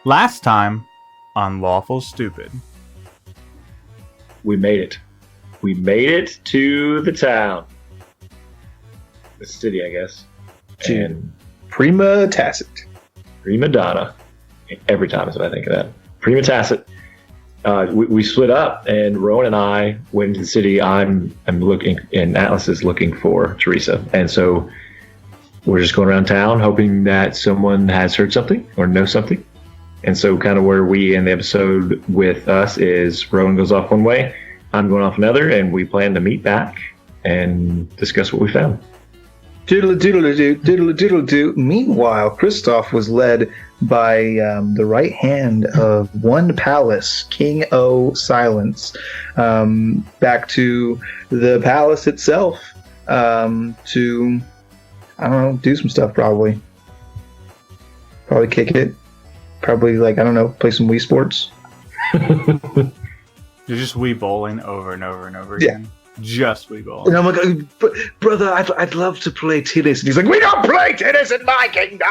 Last time on Lawful Stupid. We made it. We made it to the town. The city, I guess. And Prima Tacit. Prima Donna. Every time is what I think of that. Prima Tacit. We split up, and Rowan and I went to the city. I'm looking, and Atlas is looking for Teresa. And so we're just going around town hoping that someone has heard something or knows something. And so kind of where we end the episode with us is Rowan goes off one way, I'm going off another, and we plan to meet back and discuss what we found. Doodle-a-doodle-a-doo. Meanwhile, Kristoff was led by the right hand of one palace, King O Silence, back to the palace itself to, I don't know, do some stuff probably. Probably kick it. Probably, play some Wii Sports. You're just Wii bowling over and over and over again. Yeah. Just Wii bowling. And I'm like, brother, I'd love to play tennis. And he's like, we don't play tennis in my kingdom.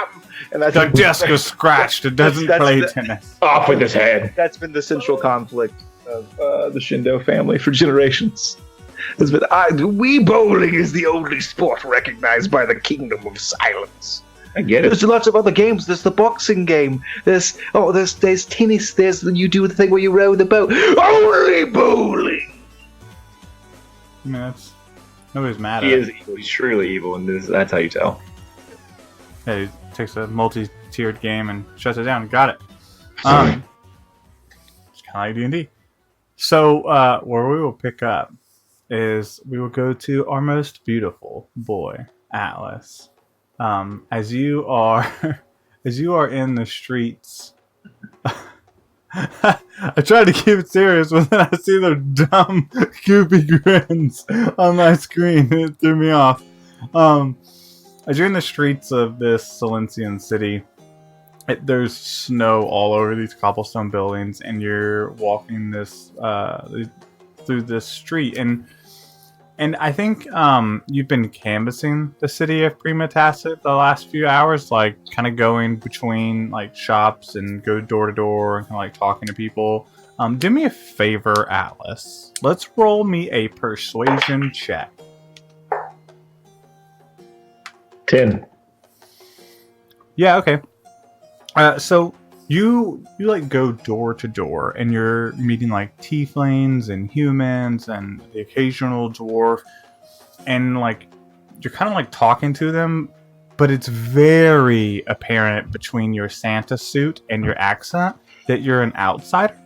And that's the desk is scratched. It doesn't play tennis. Off with his head. That's been the central conflict of the Shindo family for generations. It's been, Wii bowling is the only sport recognized by the Kingdom of Silence. I get it. There's lots of other games. There's the boxing game. There's tennis. There's you do the thing where you row the boat. Only bowling. I mean, nobody's mad at him. He is evil. He's truly evil, and that's how you tell. Yeah, he takes a multi-tiered game and shuts it down. Got it. It's kind of like D&D. So where we will pick up is we will go to our most beautiful boy, Atlas. As you are in the streets. I tried to keep it serious, but then I see their dumb, goofy grins on my screen. It threw me off. As you're in the streets of this Silencian city, there's snow all over these cobblestone buildings, and you're walking this through this street, and I think you've been canvassing the city of Prima Tacit the last few hours, like kind of going between like shops and go door to door and kind of like talking to people. Do me a favor, Atlas. Let's roll me a persuasion check. 10. Yeah, okay. So you like go door to door, and you're meeting like tieflings and humans and the occasional dwarf, and like you're kind of like talking to them, but it's very apparent between your Santa suit and your accent that you're an outsider,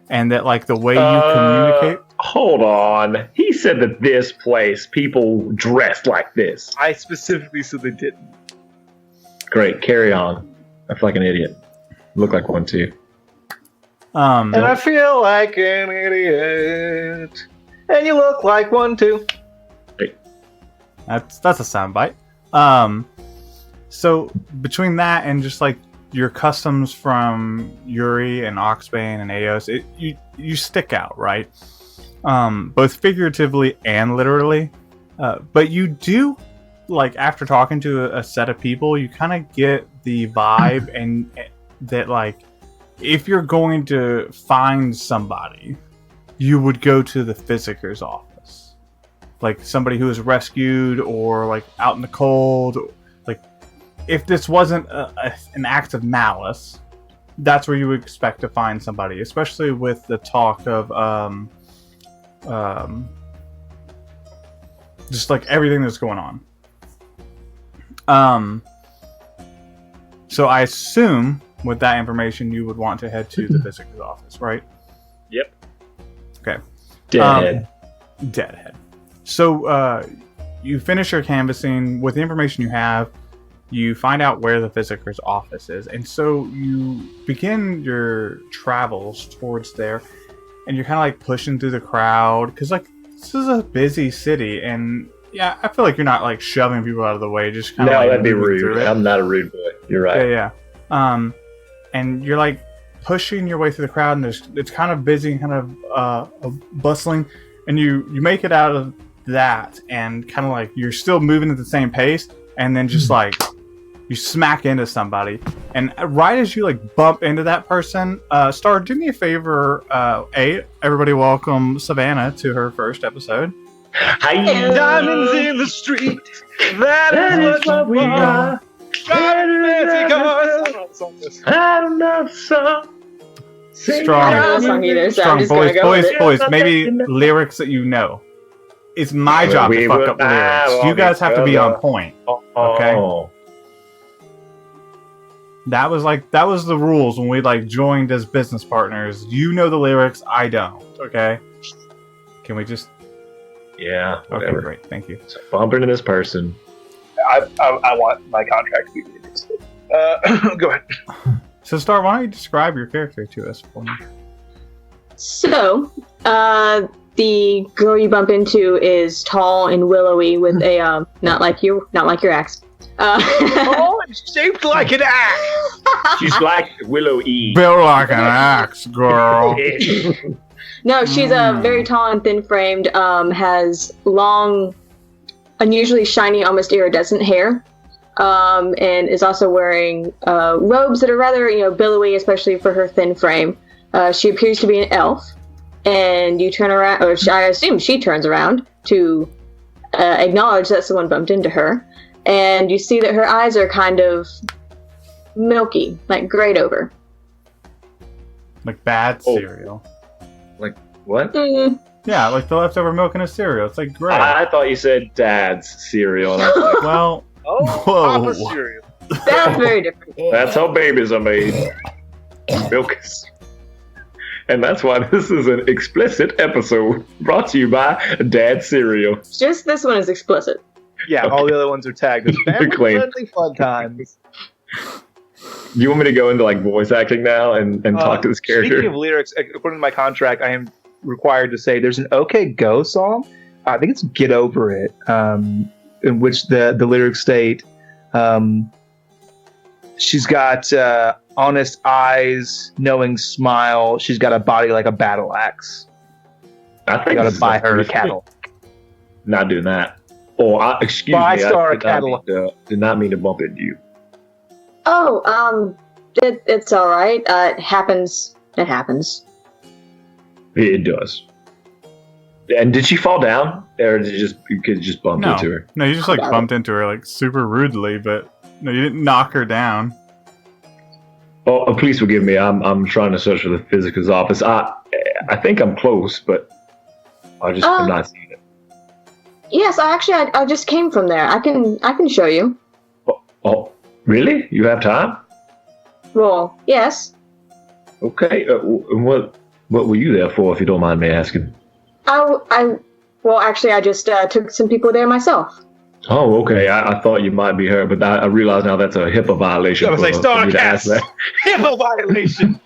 and that like the way you communicate. Hold on. He said that this place people dressed like this. I specifically said they didn't. Great, carry on. I feel like an idiot. Look like one too. And I feel like an idiot. And you look like one too. Great. That's a soundbite. So between that and just like your customs from Yuri and Oxbane and Eos, you stick out, right? Both figuratively and literally. But you do, like, after talking to a set of people, you kind of get the vibe and that, like, if you're going to find somebody, you would go to the Physicker's office. Like, somebody who was rescued or, like, out in the cold. Like, if this wasn't an act of malice, that's where you would expect to find somebody, especially with the talk of just like everything that's going on. So I assume with that information you would want to head to the Physicker's office, right? Yep. Okay. Deadhead. So you finish your canvassing with the information you have. You find out where the Physicker's office is, and so you begin your travels towards there, and you're kind of like pushing through the crowd because like this is a busy city, and yeah, I feel like you're not like shoving people out of the way, just kind of. No, like, that'd be rude. I'm not a rude boy. You're right. Yeah. And you're like pushing your way through the crowd, and it's kind of busy, kind of bustling, and you make it out of that, and kind of like you're still moving at the same pace, and then just like You smack into somebody, and right as you like bump into that person, Star, do me a favor. Everybody welcome Savannah to her first episode. Hey, Diamonds in the street. That is what we are. I don't know the song. Strong, I don't know the song either, so I'm just gonna go with it. boys. Maybe lyrics that you know. It's my job to fuck up lyrics. You guys have to be on point. Okay. That was the rules when we like joined as business partners. You know the lyrics, I don't. Okay. Can we just? Yeah. Okay, Whatever. great. Thank you. So bump into this person. I want my contract to be released. Go ahead. So, Star, why don't you describe your character to us for me? So, the girl you bump into is tall and willowy with a not like your axe. Oh, it's shaped like an axe. She's like Willow E. Built like an axe, girl. No, she's very tall and thin-framed. Has long, unusually shiny, almost iridescent hair, and is also wearing robes that are rather, billowy, especially for her thin frame. She appears to be an elf, and you turn around, or I assume she turns around to acknowledge that someone bumped into her. And you see that her eyes are kind of milky, like grayed over. Like bad cereal. Like what? Yeah, like the leftover milk in a cereal. It's like gray. I thought you said Dad's cereal. And I was like, Well, Oh, whoa. Papa cereal. That's very different. that's how babies are made. Milk. And that's why this is an explicit episode brought to you by Dad's cereal. Just this one is explicit. Yeah, all the other ones are tagged as Clean. family-friendly fun times. Do you want me to go into like voice acting now and talk to this character? Speaking of lyrics, according to my contract, I am required to say there's an OK Go song. I think it's Get Over It, in which the lyrics state, she's got honest eyes, knowing smile. She's got a body like a battle axe. I I think gotta this is buy a her a pretty- cattle. Not doing that. Oh, excuse me. Five-star I did not cattle. did not mean to bump into you. Oh, it's all right. It happens. It happens. It does. And did she fall down, or did you just bump No. into her? No, you just like bumped into her like super rudely, but no, you didn't knock her down. Oh, please forgive me. I'm trying to search for the physical's office. I think I'm close, but I'm not seeing it. Yes, I just came from there. I can show you. Oh, really? You have time? Well, yes. Okay. What were you there for, if you don't mind me asking? Well, actually, I just took some people there myself. Oh, okay. I thought you might be her, but I realize now that's a HIPAA violation. I was like, for me to ask Starcast! HIPAA violation!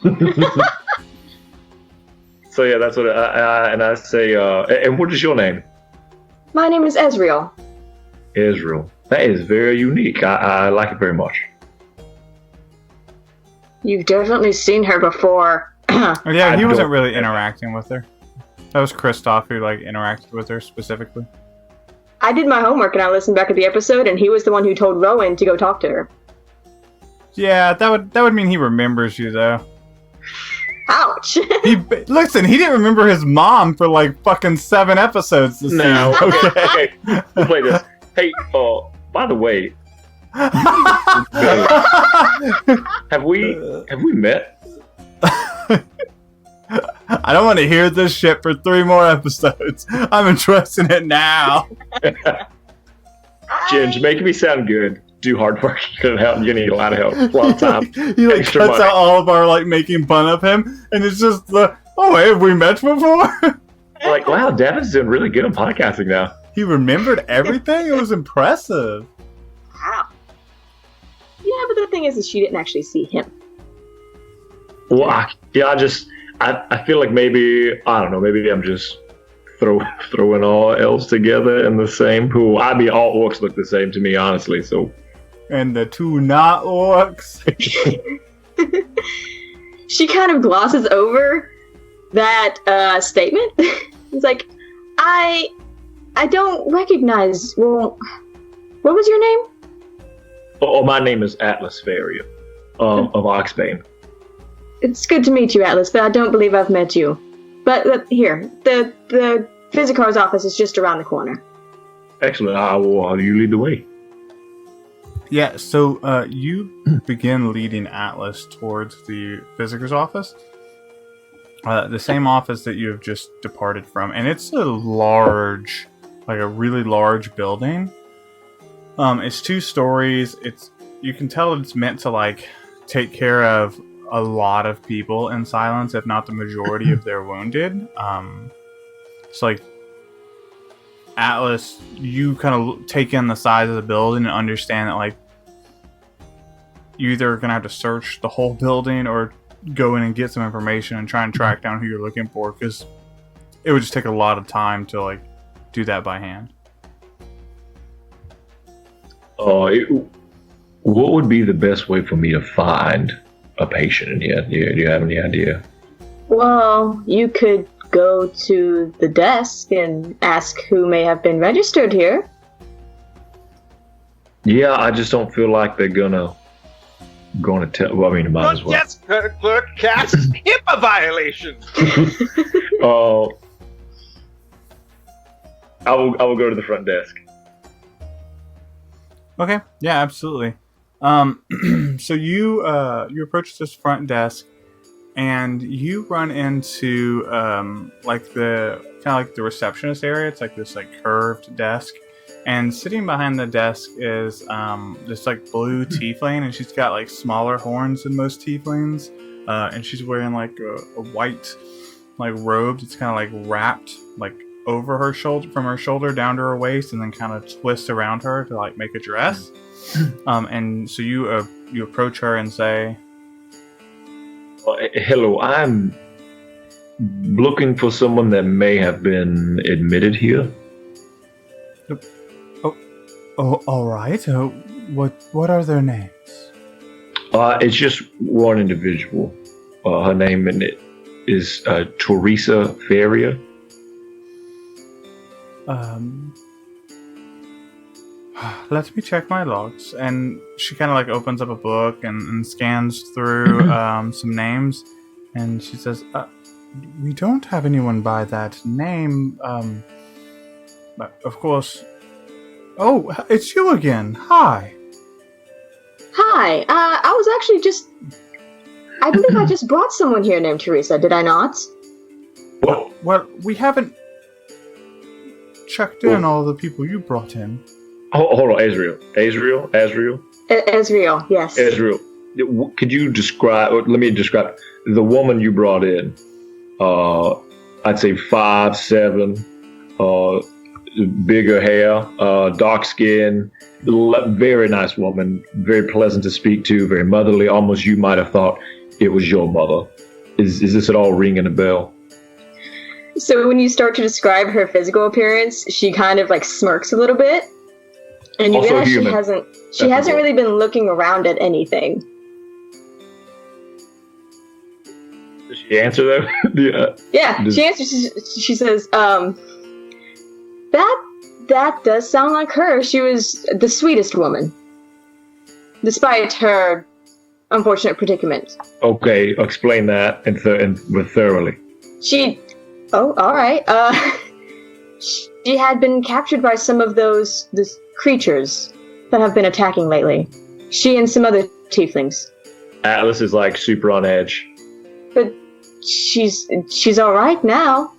So yeah, that's what I say. And what is your name? My name is Ezreal. Israel. That is very unique. I like it very much. You've definitely seen her before. Oh, yeah, he I wasn't don't- really interacting with her. That was Kristoff who like interacted with her specifically. I did my homework and I listened back at the episode, and he was the one who told Rowan to go talk to her. Yeah, that would mean he remembers you though. Ouch! Listen, he didn't remember his mom for like fucking 7 episodes this No. season. Okay. Okay. We'll play this. Hey, by the way, have we met? I don't want to hear this shit for 3 more episodes. I'm interested in it now. Ginge, making me sound good. Do hard work. You're gonna need a lot of help. A lot of time. He like Extra cuts money. out all of our like making fun of him, and it's just the wait, have we met before? Like, wow, Devin's doing really good on podcasting now. He remembered everything. It was impressive. Wow. Yeah, but the thing is she didn't actually see him. Well, I feel like maybe I don't know. Maybe I'm just throwing all elves together in the same pool. I mean, all orcs look the same to me, honestly. So. And the 2 not orcs. She kind of glosses over that statement. It's like, I don't recognize. Well, what was your name? Oh, my name is Atlas Faria of Oxbane. It's good to meet you, Atlas, but I don't believe I've met you. But here, the Physicar's office is just around the corner. Excellent. You lead the way. Yeah, so you begin leading Atlas towards the Physicar's office. The same office that you have just departed from. And it's a large, like a really large building. It's 2 stories. You can tell it's meant to like take care of a lot of people in Silence, if not the majority of their wounded. It's like Atlas, you kind of take in the size of the building and understand that like you're either gonna have to search the whole building or go in and get some information and try and track down who you're looking for, because it would just take a lot of time to like do that by hand. What would be the best way for me to find a patient in here? Do you have any idea? Well, you could go to the desk and ask who may have been registered here. Yeah, I just don't feel like they're gonna tell. Well, I mean, it might as well. Yes, clerk cast HIPAA violation. I will go to the front desk. Okay, yeah, absolutely. So you approach this front desk, and you run into like the receptionist area. It's like this like curved desk, and sitting behind the desk is this like blue tiefling, and she's got like smaller horns than most tieflings, and she's wearing like a white like robe that's kind of like wrapped like over her shoulder, from her shoulder down to her waist, and then kind of twists around her to like make a dress. And so you approach her and say, hello, I'm looking for someone that may have been admitted here. Oh, all right. What are their names? It's just one individual. Her name is Teresa Faria. Let me check my logs. And she kind of like opens up a book and scans through some names, and she says, we don't have anyone by that name. But of course. Oh, it's you again. Hi. Hi. I was actually I believe I just brought someone here named Teresa, did I not? Well, we haven't checked in all the people you brought in. Hold on, Azriel, yes. Azriel, could you describe? Let me describe the woman you brought in. I'd say 5'7", bigger hair, dark skin, very nice woman, very pleasant to speak to, very motherly. Almost you might have thought it was your mother. Is this at all ringing a bell? So when you start to describe her physical appearance, she kind of like smirks a little bit. And you Also realize human. she hasn't really been looking around at anything. Does she answer that? Yeah, she answers. She says, that does sound like her. She was the sweetest woman, despite her unfortunate predicament. Okay, explain that and thoroughly. Oh, all right. She had been captured by some of those creatures that have been attacking lately. She and some other tieflings. Atlas is like super on edge. But she's all right now.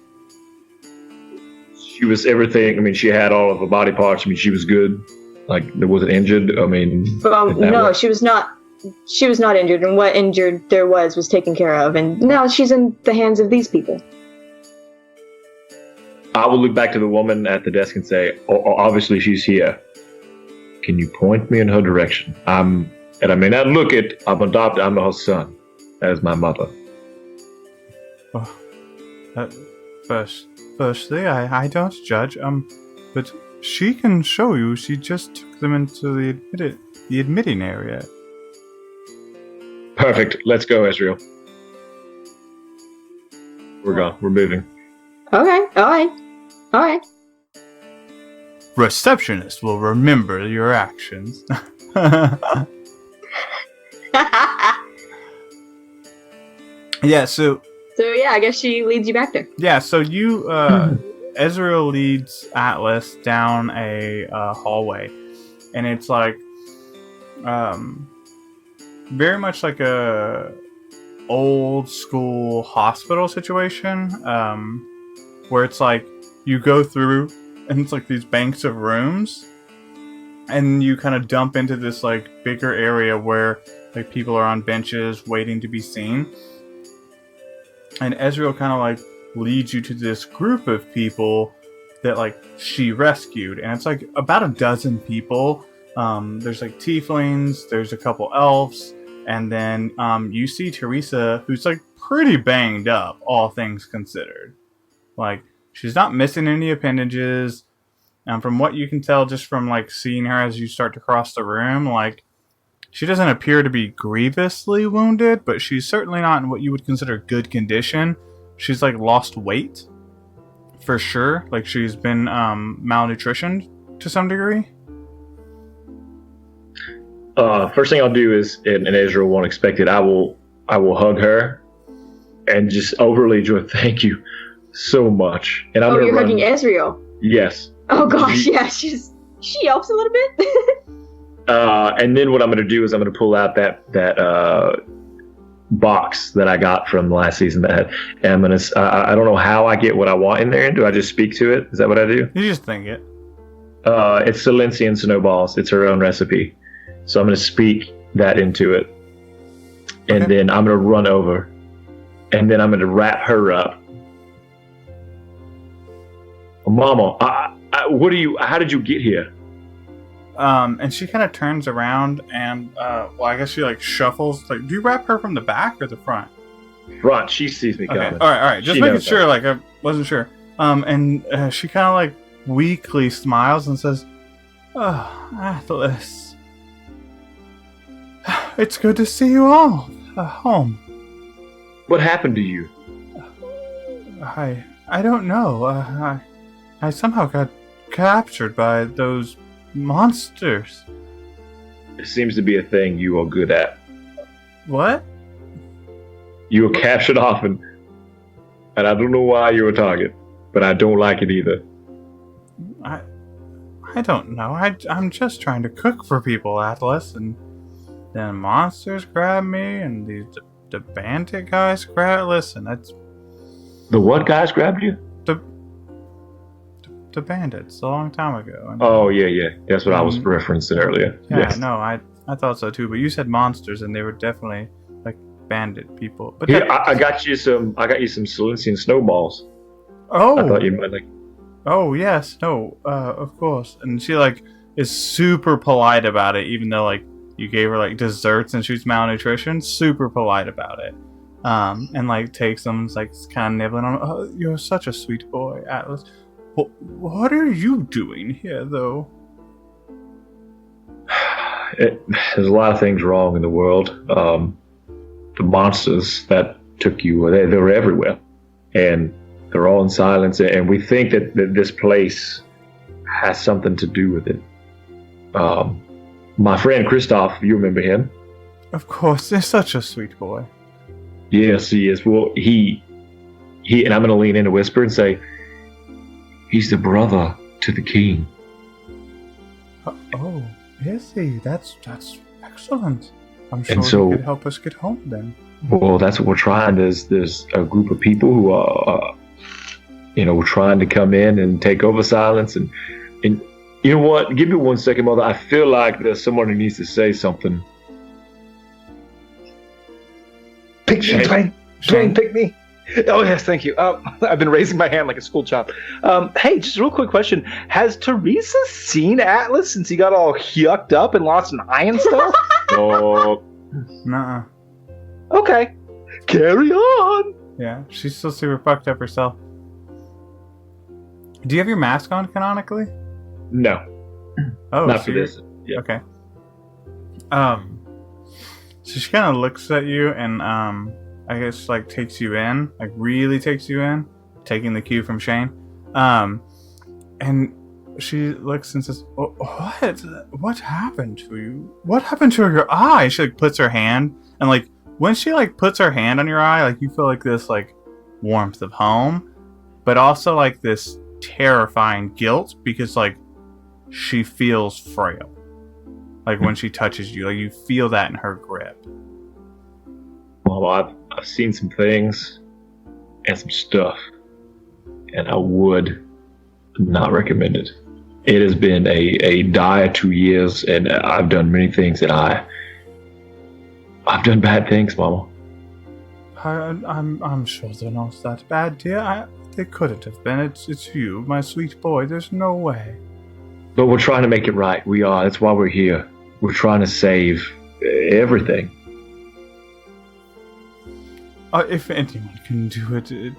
She was everything. I mean, she had all of her body parts. I mean, she was good. Like, wasn't injured. I mean, no, she was not. She was not injured, and what injured there was taken care of, and now she's in the hands of these people. I will look back to the woman at the desk and say, obviously she's here. Can you point me in her direction? And I may not look it. I'm adopted. I'm her son. That is my mother. Firstly, I don't judge. But she can show you. She just took them into the admitting area. Perfect. Let's go, Ezreal. We're gone. We're moving. Okay. All right. Receptionist will remember your actions. Yeah, so yeah, I guess she leads you back there. yeah, so you Ezreal leads Atlas down a hallway, and it's like very much like a old school hospital situation, where it's like you go through and it's like these banks of rooms, and you kind of dump into this like bigger area where like people are on benches waiting to be seen. And Ezreal kind of like leads you to this group of people that like she rescued, and it's like about a dozen people. There's like tieflings, there's a couple elves, and then you see Teresa, who's like pretty banged up, all things considered. Like she's not missing any appendages. From what you can tell, just from like seeing her as you start to cross the room, like she doesn't appear to be grievously wounded, but she's certainly not in what you would consider good condition. She's like lost weight, for sure. Like she's been malnutritioned to some degree. First thing I'll do is, and Ezra won't expect it, I will hug her and just overly joy. Thank you so much. And I'm you're hugging Ezreal. Yes. Oh gosh, yeah, she helps a little bit. And then what I'm going to do is I'm going to pull out that box that I got from last season. And I'm going to, I don't know how I get what I want in there. Do I just speak to it? Is that what I do? You just think it. It's Silencian snowballs. It's her own recipe. So I'm going to speak that into it. And then I'm going to run over. And then I'm going to wrap her up. Mama, how did you get here? And she kind of turns around and, I guess she like shuffles. Like, do you wrap her from the back or the front? Front. She sees me coming. Okay. All right. Just making sure. Like, I wasn't sure. And she kind of like weakly smiles and says, "Oh, Atlas, it's good to see you all home." What happened to you? I don't know. I somehow got captured by those monsters. It seems to be a thing you are good at. What? You were captured often, and I don't know why you're a target, but I don't like it either. I don't know. I'm just trying to cook for people, Atlas, and then monsters grab me, and the bandit guys grab. Listen, that's the what guys grabbed you? The bandits a long time ago. Yeah. That's what I was referencing earlier. Yeah, yes. No, I thought so too. But you said monsters, and they were definitely like bandit people. But here, I got you some Silencian snowballs. Oh, I thought you might like. Oh yes, no, of course. And she like is super polite about it, even though like you gave her like desserts and she's malnutrition. Super polite about it. And like takes them, and is, like kind of nibbling on. Oh, you're such a sweet boy, Atlas. What are you doing here, though? There's a lot of things wrong in the world. The monsters that took you, they were everywhere. And they're all in silence. And we think that this place has something to do with it. My friend Kristoff, you remember him? Of course, he's such a sweet boy. Yes, he is. Well, he and I'm going to lean in and whisper and say, he's the brother to the king. Oh, is he? That's excellent. I'm sure he could help us get home then. Well, that's what we're trying. There's a group of people who are, we're trying to come in and take over Silence. And you know what? Give me 1 second, Mother. I feel like there's someone who needs to say something. Pick me, Dwayne, pick me. Oh, yes, thank you. I've been raising my hand like a school child. Hey, just a real quick question. Has Teresa seen Atlas since he got all yucked up and lost an eye and stuff? Oh. Nuh-uh. Okay. Carry on. Yeah, she's still super fucked up herself. Do you have your mask on canonically? No. Oh, not for this. Yeah. Okay. So she kind of looks at you and I guess like takes you in, like really takes you in, taking the cue from Shane. And she looks and says, what happened to you? What happened to your eye? She like puts her hand, and like when she like puts her hand on your eye, like you feel like this like warmth of home, but also like this terrifying guilt because like she feels frail. Like when she touches you, like you feel that in her grip. Well, I've seen some things and some stuff, and I would not recommend it. It has been a dire 2 years, and I've done many things that I've done bad things, Mama. I'm sure they're not that bad, dear. They couldn't have been. It's you, my sweet boy. There's no way. But we're trying to make it right. We are. That's why we're here. We're trying to save everything. If anyone can do it.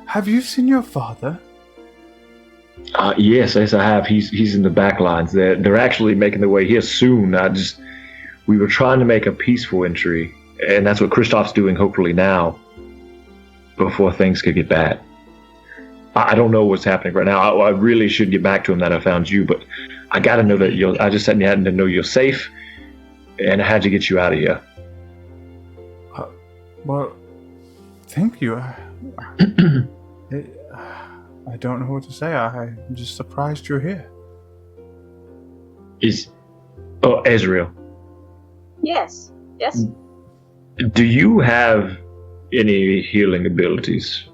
Have you seen your father? Yes, I have. He's in the back lines. They're actually making their way here soon. We were trying to make a peaceful entry, and that's what Kristoff's doing. Hopefully now, before things could get bad. I don't know what's happening right now. I really should get back to him that I found you, but I got to know that I just had to know you're safe, and I had to get you out of here. Well, thank you. I don't know what to say. I'm just surprised you're here. Ezreal. Yes. Do you have any healing abilities?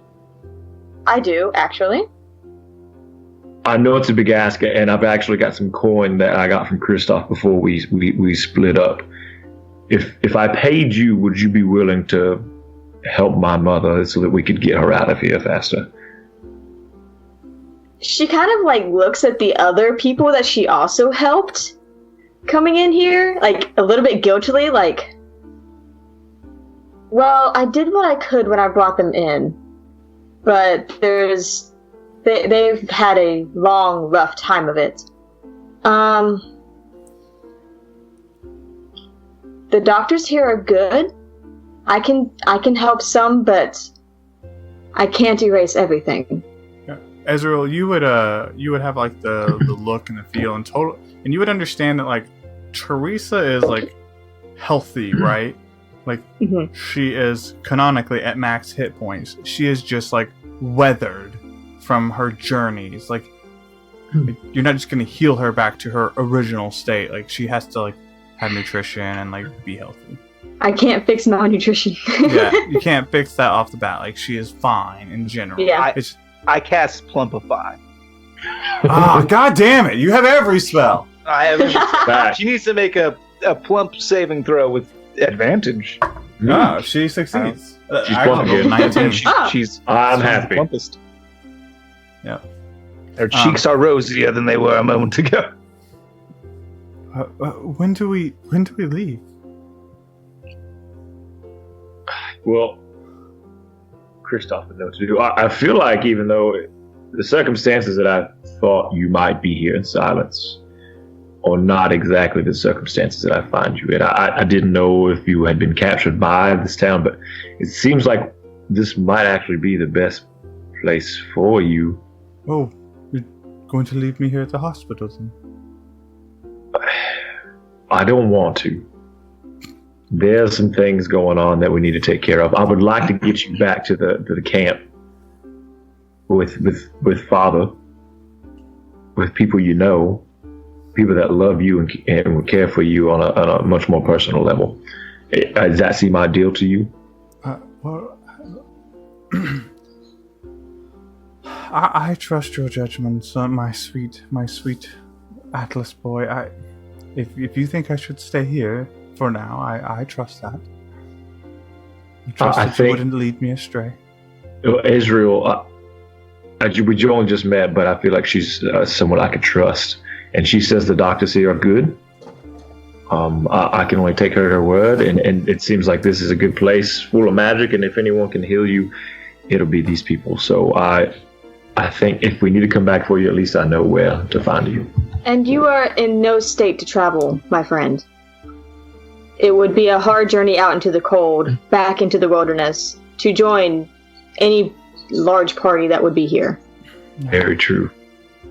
I do, actually. I know it's a big ask, and I've actually got some coin that I got from Kristoff before we split up. If I paid you, would you be willing to help my mother so that we could get her out of here faster? She kind of like looks at the other people that she also helped coming in here, like a little bit guiltily, like, well, I did what I could when I brought them in, but they've had a long, rough time of it. The doctors here are good. I can help some, but I can't erase everything. Ezreal, you would have like the look and the feel and total, and you would understand that like Teresa is like healthy, right? Like she is canonically at max hit points. She is just like weathered from her journeys. Like you're not just gonna heal her back to her original state. Like she has to like have nutrition and like be healthy. I can't fix malnutrition. Yeah, you can't fix that off the bat. Like she is fine in general. Yeah. I cast Plumpify. God damn it! You have every spell. I have. She needs to make a plump saving throw with advantage. Oh, she succeeds. She's plump again. 19. I'm happy. Plumpest. Yeah. Her cheeks are rosier than they were a moment ago. When do we leave? Well, Kristoff would know what to do. I feel like even though the circumstances that I thought you might be here in silence are not exactly the circumstances that I find you in. I didn't know if you had been captured by this town, but it seems like this might actually be the best place for you. Oh, you're going to leave me here at the hospital then? I don't want to. There's some things going on that we need to take care of. I would like to get you back to the camp with Father, with people you know, people that love you and will care for you on a much more personal level. Does that seem ideal to you? Well, I trust your judgment, my sweet Atlas boy. If you think I should stay here for now, I trust that. I trust that you wouldn't lead me astray. Ezreal, we only just met, but I feel like she's someone I could trust. And she says the doctors here are good. I can only take her at her word, and it seems like this is a good place full of magic, and if anyone can heal you, it'll be these people. So I think if we need to come back for you, at least I know where to find you. And you are in no state to travel, my friend. It would be a hard journey out into the cold, back into the wilderness, to join any large party that would be here. Very true.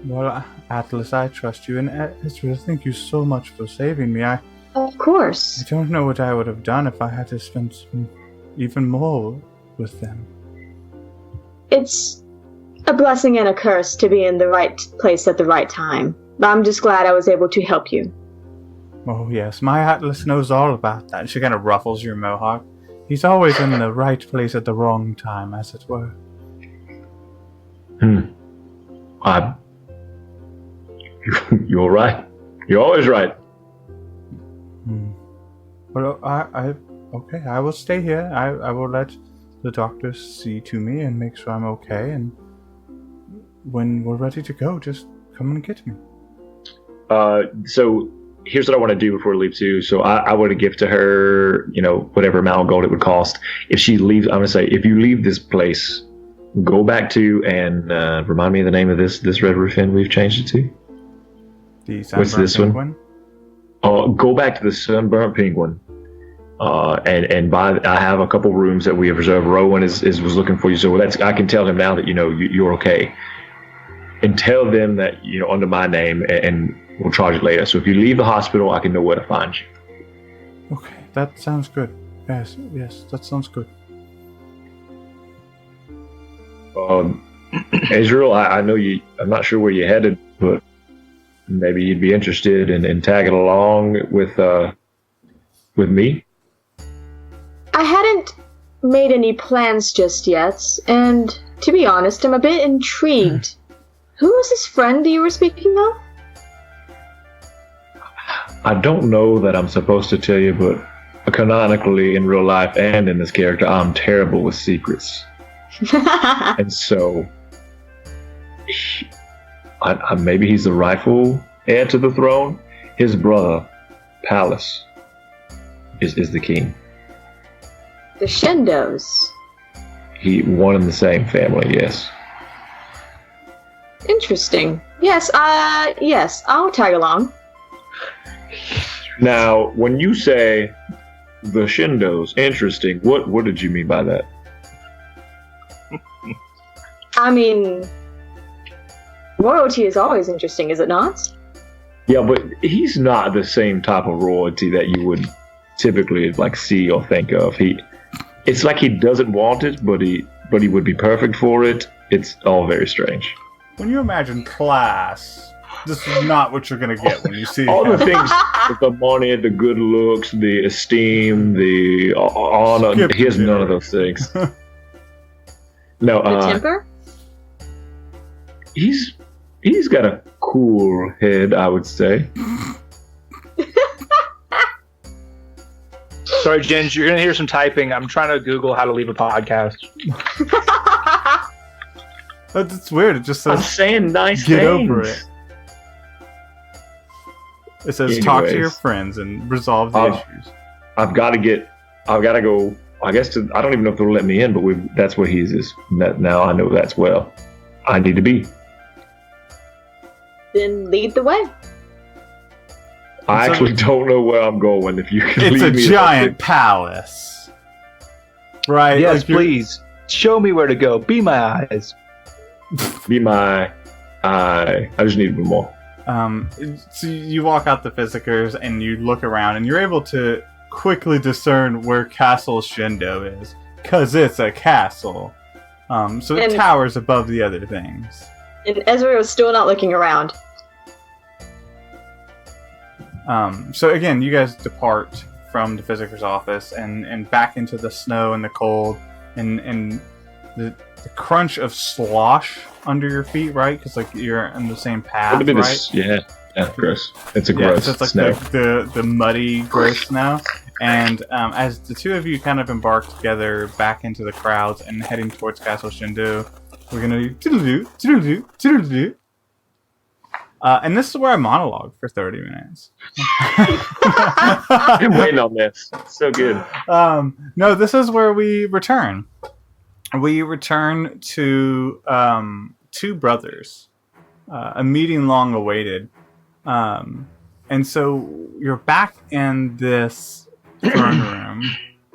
Well, Atlas, I trust you, and Ezra, thank you so much for saving me. I Of course. don't know what I would have done if I had to spend even more with them. It's a blessing and a curse to be in the right place at the right time. I'm just glad I was able to help you. Oh, yes, my Atlas knows all about that. She kind of ruffles your mohawk. He's always in the right place at the wrong time, as it were. You're right. You're always right. Well, okay, I will stay here. I will let the doctors see to me and make sure I'm okay, and when we're ready to go, just come and get me. So here's what I want to do before we leave too. So I want to give to her, whatever amount of gold it would cost. If she leaves, I'm going to say, if you leave this place, go back to and remind me of the name of this Red Roof Inn we've changed it to. The What's this Penguin? one? Go back to the Sunburnt Penguin. And buy. I have a couple rooms that we have reserved. Rowan was looking for you, so I can tell him now that you're okay, and tell them that under my name, and we'll charge it later. So if you leave the hospital, I can know where to find you. Okay, that sounds good. Yes, that sounds good. Israel, I know you. I'm not sure where you're headed, but maybe you'd be interested in tagging along with me. I hadn't made any plans just yet, and to be honest, I'm a bit intrigued. Who was this friend you were speaking of? I don't know that I'm supposed to tell you, but canonically in real life and in this character, I'm terrible with secrets. And so, maybe he's the rightful heir to the throne. His brother, Pallas, is the king. The Shindos. One in the same family, yes. Interesting. Yes, I'll tag along. Now, when you say the Shindos, interesting, what did you mean by that? I mean, royalty is always interesting, is it not? Yeah, but he's not the same type of royalty that you would typically see or think of. It's like he doesn't want it, but he would be perfect for it. It's all very strange. When you imagine class, this is not what you're gonna get when you see all him. the things, the money, the good looks, the esteem, the honor. He has none of those things. No, The temper? He's got a cool head, I would say. Sorry, Ginge, you're gonna hear some typing. I'm trying to Google how to leave a podcast. That's weird. It just I'm says saying nice get things. over it. It says talk to your friends and resolve the issues. I've got to go. I guess I don't even know if they'll let me in, but that's where he is. Now I know that's where I need to be. Then lead the way. I actually don't know where I'm going. If you can It's lead a me giant palace, right? Yes, Like you're- please. Show me where to go. Be my eyes. be my eye. I just need one more. So you walk out the Physicers and you look around and you're able to quickly discern where Castle Shindo is, because it's a castle. So it towers above the other things. And Ezra was still not looking around. So again, you guys depart from the Physicers office and back into the snow and the cold and the crunch of slosh under your feet, right? Because you're in the same path, right? Yeah, gross. It's a gross so it's snow. the muddy, gross snow. And as the two of you kind of embark together back into the crowds and heading towards Castle Shindo, we're gonna do toodle-doo, toodle-doo, toodle-doo. And this is where I monologue for 30 minutes. I'm waiting on this. It's so good. No, this is where we return. We return to two brothers, a meeting long awaited. And so you're back in this throne room,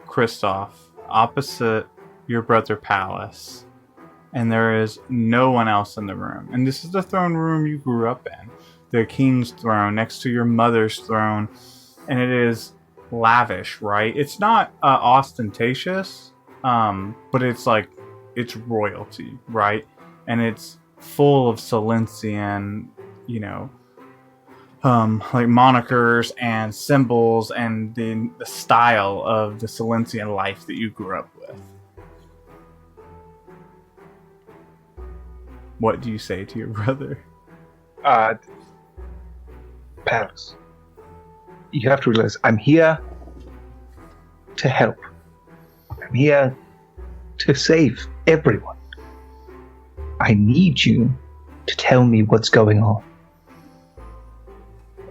Kristoff, opposite your brother Pallas. and there is no one else in the room. And this is the throne room you grew up in, the king's throne next to your mother's throne, and it is lavish, right? It's not ostentatious, but it's like it's royalty, right? And it's full of Silencian, you know, like monikers and symbols and the style of the Silencian life that you grew up with. What do you say to your brother? Paris, you have to realize I'm here to help. I'm here to save everyone. I need you to tell me what's going on.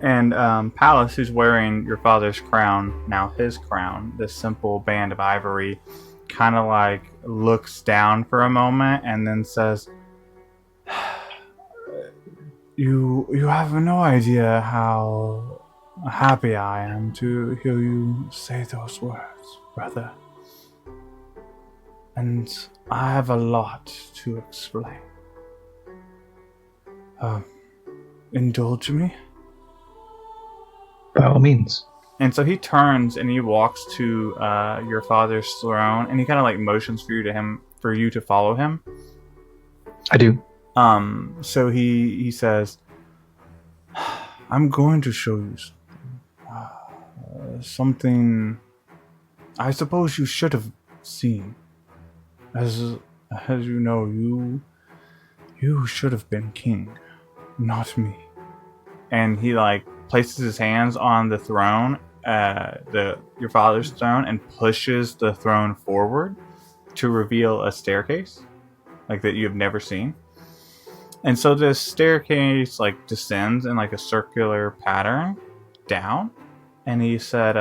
And Pallas, who's wearing your father's crown, now his crown, this simple band of ivory, kind of like looks down for a moment and then says, You have no idea how happy I am to hear you say those words, brother. And I have a lot to explain. Indulge me? By all means. And so he turns and he walks to your father's throne, and he kind of like motions for you to follow him. I do. So he says, I'm going to show you something I suppose you should have seen. As you know, you should have been king, not me. And he like places his hands on the throne, your father's throne, and pushes the throne forward to reveal a staircase, like that you have never seen. And so this staircase like descends in like a circular pattern down, and he said,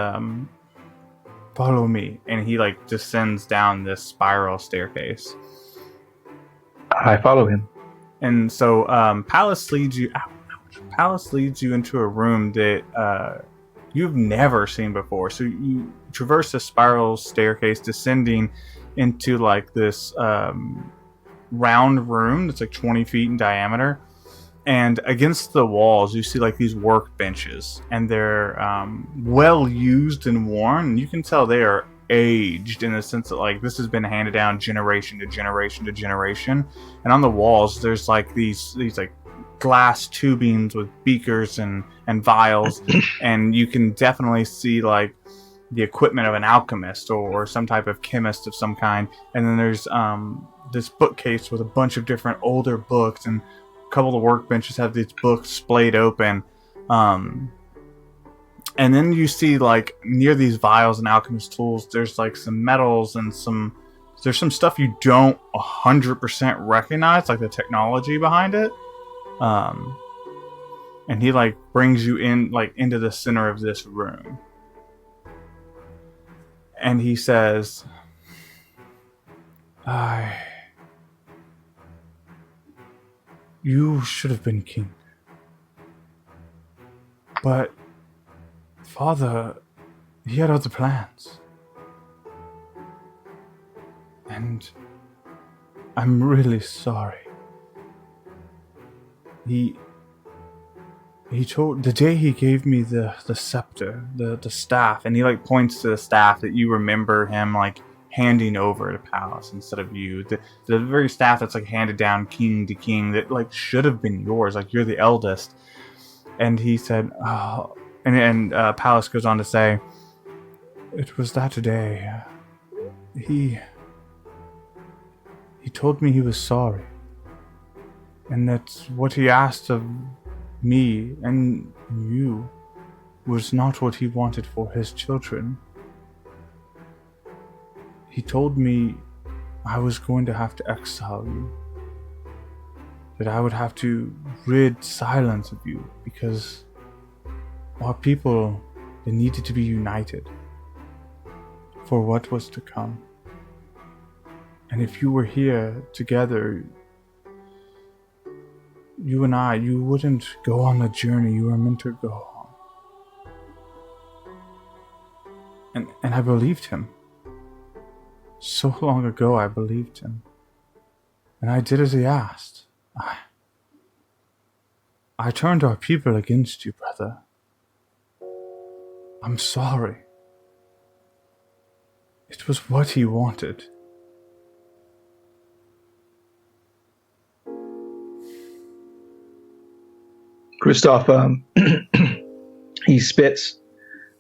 follow me. And he like descends down this spiral staircase. I follow him. And so Pallas leads you out. Pallas leads you into a room that you've never seen before. So you traverse a spiral staircase descending into like this round room that's like 20 feet in diameter. And against the walls, you see like these workbenches, and they're well used and worn. And you can tell they are aged in the sense that like this has been handed down generation to generation to generation. And on the walls, there's like these like glass tubings with beakers and vials, and you can definitely see like the equipment of an alchemist or some type of chemist of some kind. And then there's this bookcase with a bunch of different older books, and a couple of theworkbenches have these books splayed open. And then you see like near these vials and alchemist tools, there's like some metals and there's some stuff you don't 100% recognize, like the technology behind it. And he like brings you in like into the center of this room. And he says, you should have been king. But Father, he had other plans. And I'm really sorry. He told the day he gave me the scepter, the staff, and he like points to the staff that you remember him like handing over to Pallas instead of you. The very staff that's like handed down king to king that like should have been yours, like you're the eldest. And he said, and Pallas goes on to say, it was that day. He told me he was sorry. And that what he asked of me and you was not what he wanted for his children. He told me I was going to have to exile you. That I would have to rid silence of you because our people, they needed to be united for what was to come. And if you were here together, you and I, you wouldn't go on the journey you were meant to go on. And I believed him. So long ago, I believed him. And I did as he asked. I turned our people against you, brother. I'm sorry. It was what he wanted. Kristoff, he spits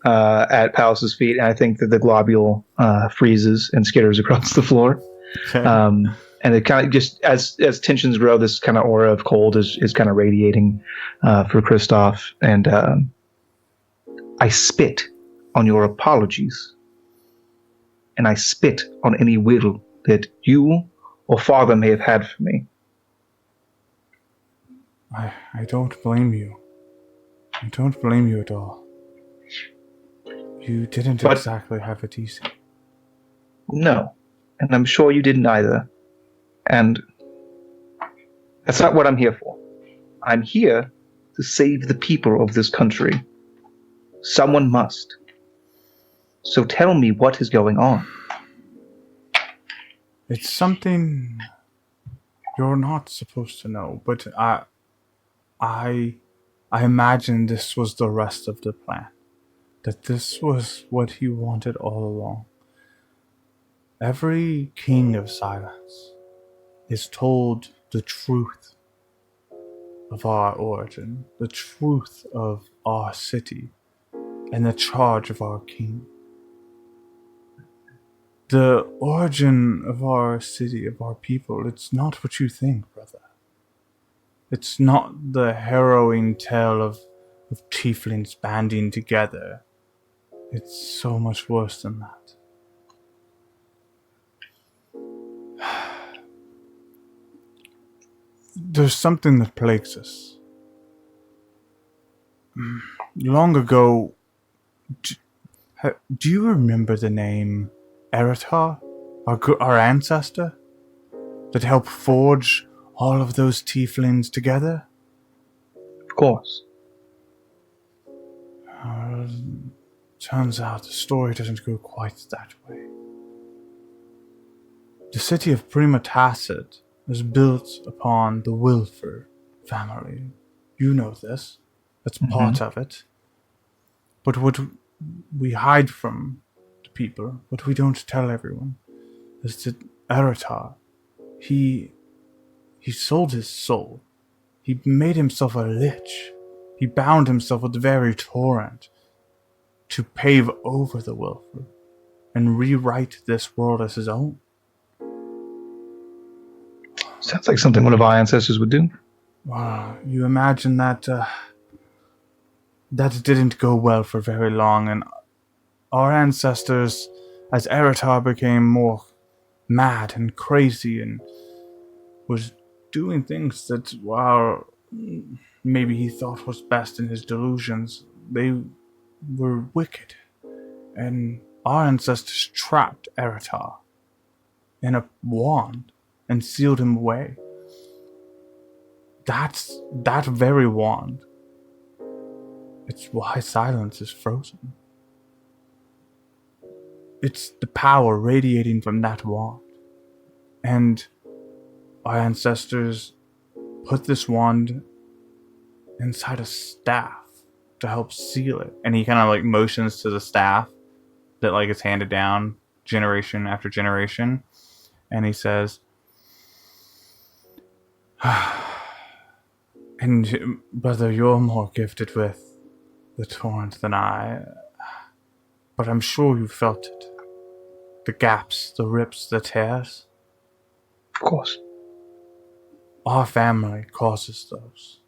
at Palace's feet, and I think that the globule freezes and skitters across the floor. Okay. And it kind of just as tensions grow, this kind of aura of cold is kind of radiating for Kristoff. And I spit on your apologies, and I spit on any will that you or father may have had for me. I don't blame you. I don't blame you at all. You didn't exactly have it easy. No, and I'm sure you didn't either. And that's not what I'm here for. I'm here to save the people of this country. Someone must. So tell me what is going on. It's something you're not supposed to know, but I imagine this was the rest of the plan. That this was what he wanted all along. Every king of silence is told the truth of our origin, the truth of our city, and the charge of our king. The origin of our city, of our people, it's not what you think, brother. It's not the harrowing tale of tieflings banding together. It's so much worse than that. There's something that plagues us. Long ago, do you remember the name Eretar, our ancestor, that helped forge all of those tieflings together? Of course. Turns out the story doesn't go quite that way. The city of Prima Tacit is built upon the Wilfer family. You know this. That's part of it. But what we hide from the people, what we don't tell everyone, is that Eretar, he sold his soul. He made himself a lich. He bound himself with the very torrent to pave over the Wilfer and rewrite this world as his own. Sounds like something one of our ancestors would do. Wow, you imagine that that didn't go well for very long, and our ancestors, as Eretar became more mad and crazy and was doing things that, while maybe he thought was best in his delusions, they were wicked. And our ancestors trapped Eretar in a wand and sealed him away. That very wand. It's why silence is frozen. It's the power radiating from that wand. And our ancestors put this wand inside a staff to help seal it. And he kind of like motions to the staff that like is handed down generation after generation. And he says, and brother, you're more gifted with the torrent than I, but I'm sure you felt it. The gaps, the rips, the tears. Of course. Our family causes those.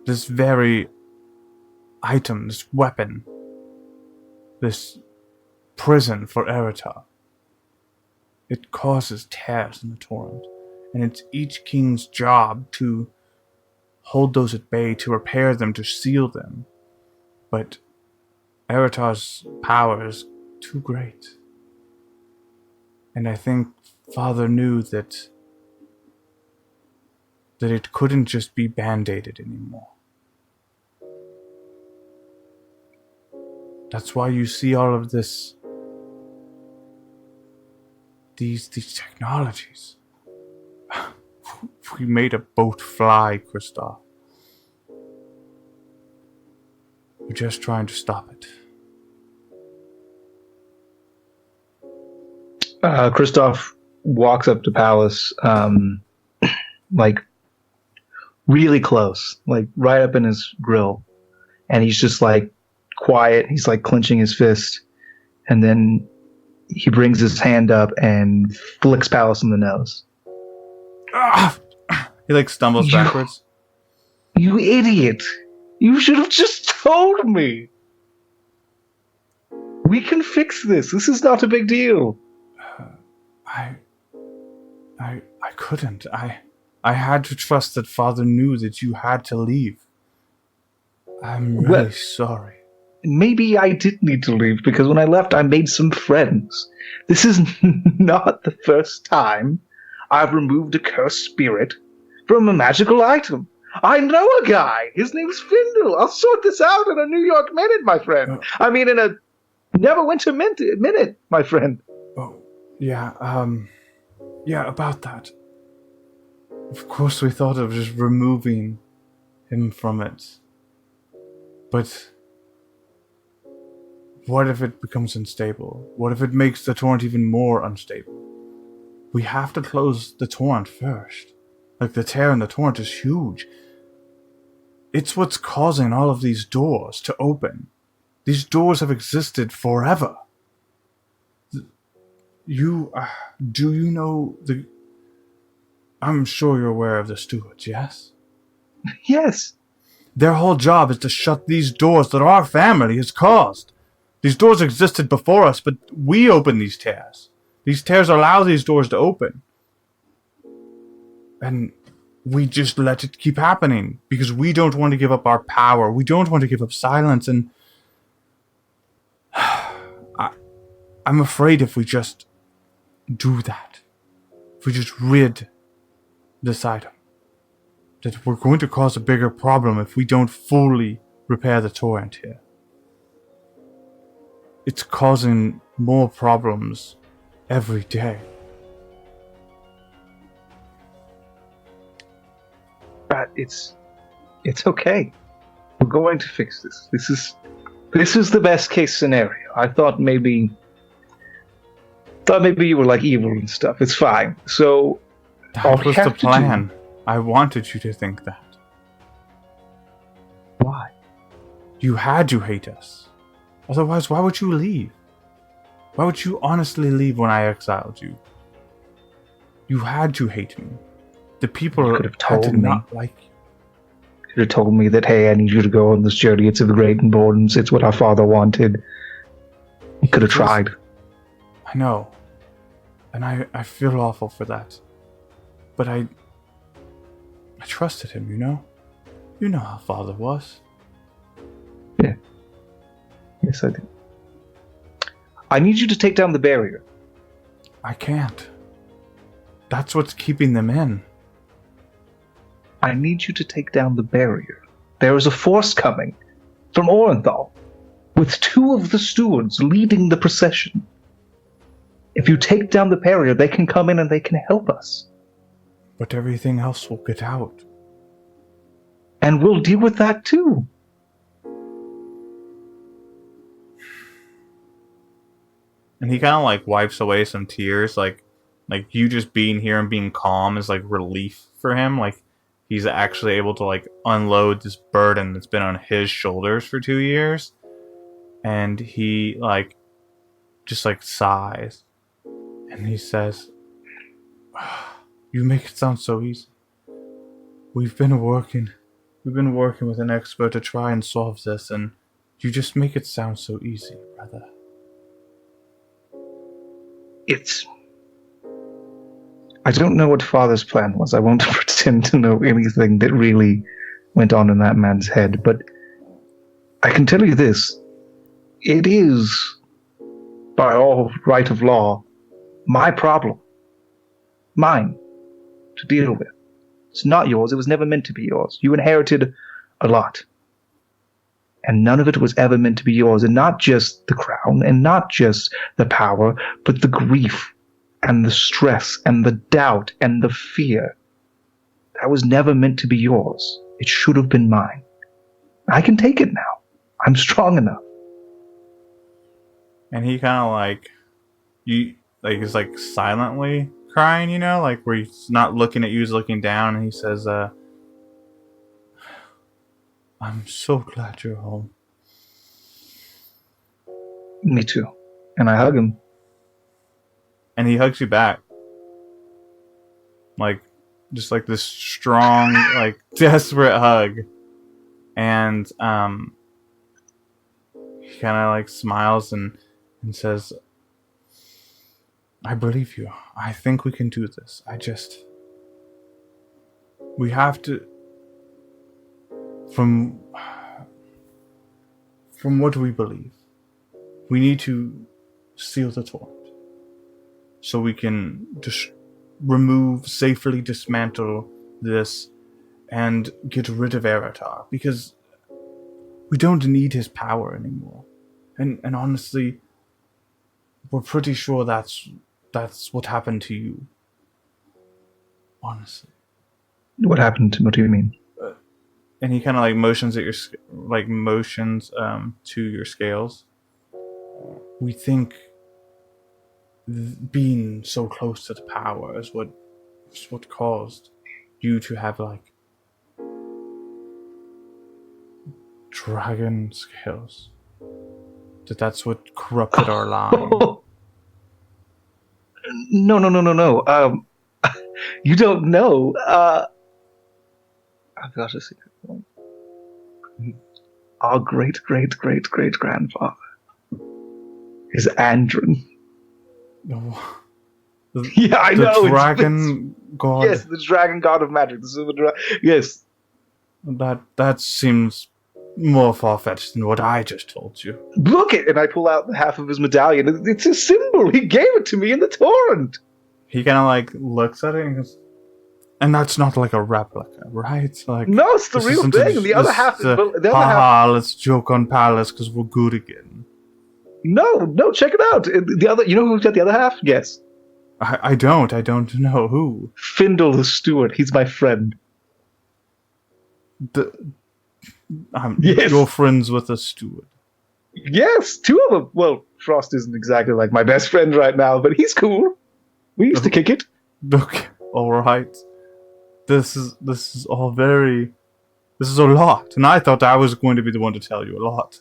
This very item, this weapon, this prison for Eretar, it causes tears in the torrent. And it's each king's job to hold those at bay, to repair them, to seal them. But Eretar's power is too great. And I think Father knew that it couldn't just be band-aided anymore. That's why you see all of this these technologies. We made a boat fly, Kristoff. We're just trying to stop it. Kristoff walks up to Palace, like really close, like right up in his grill, and he's just like quiet. He's like clenching his fist, and then he brings his hand up and flicks Palace in the nose. Ah! He like stumbles backwards. You idiot! You should have just told me. We can fix this. This is not a big deal. I couldn't. I had to trust that Father knew that you had to leave. I'm really sorry. Maybe I did need to leave because when I left, I made some friends. This is not the first time I've removed a cursed spirit from a magical item. I know a guy. His name's Findle. I'll sort this out in a New York minute, my friend. I mean, in a Neverwinter minute, my friend. Oh, yeah, yeah, about that. Of course we thought of just removing him from it. But what if it becomes unstable? What if it makes the torrent even more unstable? We have to close the torrent first. Like, the tear in the torrent is huge. It's what's causing all of these doors to open. These doors have existed forever. Do you know the... I'm sure you're aware of the stewards, yes? Yes. Their whole job is to shut these doors that our family has caused. These doors existed before us, but we open these tears. These tears allow these doors to open. And we just let it keep happening because we don't want to give up our power. We don't want to give up silence. And I'm afraid if we just do that, if we just rid this item, that we're going to cause a bigger problem if we don't fully repair the torrent here. It's causing more problems every day. But it's okay. We're going to fix this. This is the best case scenario. I thought maybe you were like evil and stuff. It's fine. So that was the plan. I wanted you to think that. Why? You had to hate us. Otherwise, why would you leave? Why would you honestly leave when I exiled you? You had to hate me. The people could have told had to me. not like you. You could have told me that, hey, I need you to go on this journey. It's of great importance. It's what our father wanted. You could have tried. I know. And I feel awful for that. But I trusted him, you know? You know how Father was. Yeah. Yes, I do. I need you to take down the barrier. I can't. That's what's keeping them in. I need you to take down the barrier. There is a force coming from Orenthal with 2 of the stewards leading the procession. If you take down the barrier, they can come in and they can help us. But everything else will get out. And we'll deal with that too. And he kind of like wipes away some tears, like you just being here and being calm is like relief for him. Like he's actually able to like unload this burden that's been on his shoulders for 2 years. And he like just like sighs. And he says, "You make it sound so easy. We've been working with an expert to try and solve this, and you just make it sound so easy, brother." I don't know what Father's plan was. I won't pretend to know anything that really went on in that man's head, but I can tell you this. It is, by all right of law, my problem. Mine. To deal with. It's not yours. It was never meant to be yours. You inherited a lot. And none of it was ever meant to be yours. And not just the crown, and not just the power, but the grief and the stress and the doubt and the fear. That was never meant to be yours. It should have been mine. I can take it now. I'm strong enough. And he kind of like, he's like silently crying, you know, like where he's not looking at you, he's looking down, and he says, I'm so glad you're home. Me too. And I hug him. And he hugs you back. Like, just like this strong, like desperate hug. And he kind of like smiles and says, I believe you. I think we can do this. We have to, from what we believe, we need to seal the torrent so we can just safely dismantle this and get rid of Eratar, because we don't need his power anymore. And honestly, we're pretty sure that's what happened to you. Honestly. What happened to? What do you mean? And he kind of like motions at your to your scales. We think being so close to the power is what caused you to have like dragon scales. That's what corrupted our line. No. You don't know. I've got a secret point. Our great grandfather is Andron. Yeah, I know. The dragon god. Yes, the dragon god of magic. The silver yes. That seems more far-fetched than what I just told you. Look it, and I pull out half of his medallion. It's a symbol. He gave it to me in the torrent. He kind of like looks at it and goes, and that's not like a replica, right? Like, no, it's the real thing. The other half is let's joke on Palace because we're good again. No, check it out. The other, you know who's got the other half? Yes. I don't know who. Findle the steward. He's my friend. Yes. You're friends with a steward. Yes, two of them. Well, Frost isn't exactly like my best friend right now, but he's cool. We used to kick it. Okay, all right. This is all very. This is a lot, and I thought I was going to be the one to tell you a lot.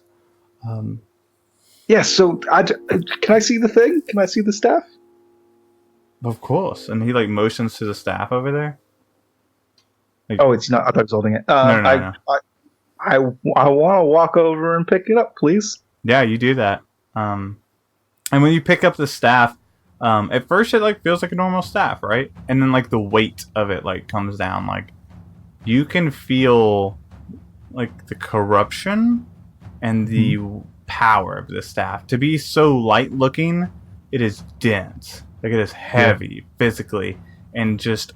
Yes. So, can I see the thing? Can I see the staff? Of course. And he like motions to the staff over there. Like, oh, it's not. I thought I was holding it. No. I want to walk over and pick it up, please. Yeah, you do that. And when you pick up the staff, at first it like feels like a normal staff, right? And then like the weight of it like comes down. Like you can feel like the corruption and the power of the staff. To be so light looking, it is dense. Like it is heavy physically, and just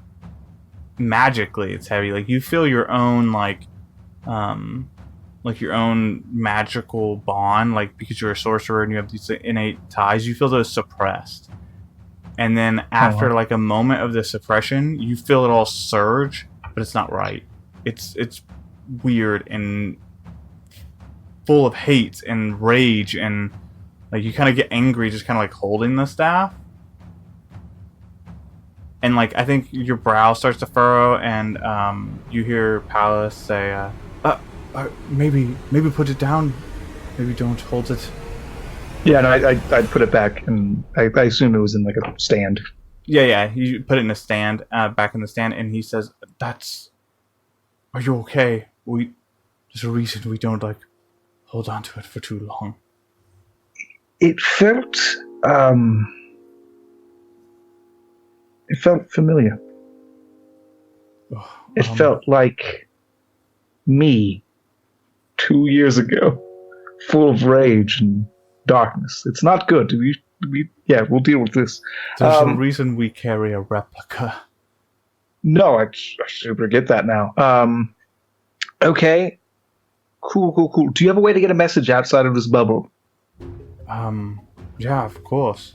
magically it's heavy. Like you feel your own like your own magical bond, like because you're a sorcerer and you have these innate ties, you feel those suppressed. And then after like a moment of the suppression, you feel it all surge, but it's not right. It's weird and full of hate and rage, and like you kind of get angry just kind of like holding the staff. And like I think your brow starts to furrow, and you hear Pallas say, maybe put it down. Maybe don't hold it. Yeah, no, I'd put it back, and I assume it was in like a stand. Yeah, you put it in a stand, back in the stand, and he says, are you okay? There's a reason we don't like hold on to it for too long. It felt familiar. It felt like me 2 years ago, full of rage and darkness. It's not good. We'll deal with this. There's a reason we carry a replica. No, I super get that now. Okay. Cool. Do you have a way to get a message outside of this bubble? Yeah, of course.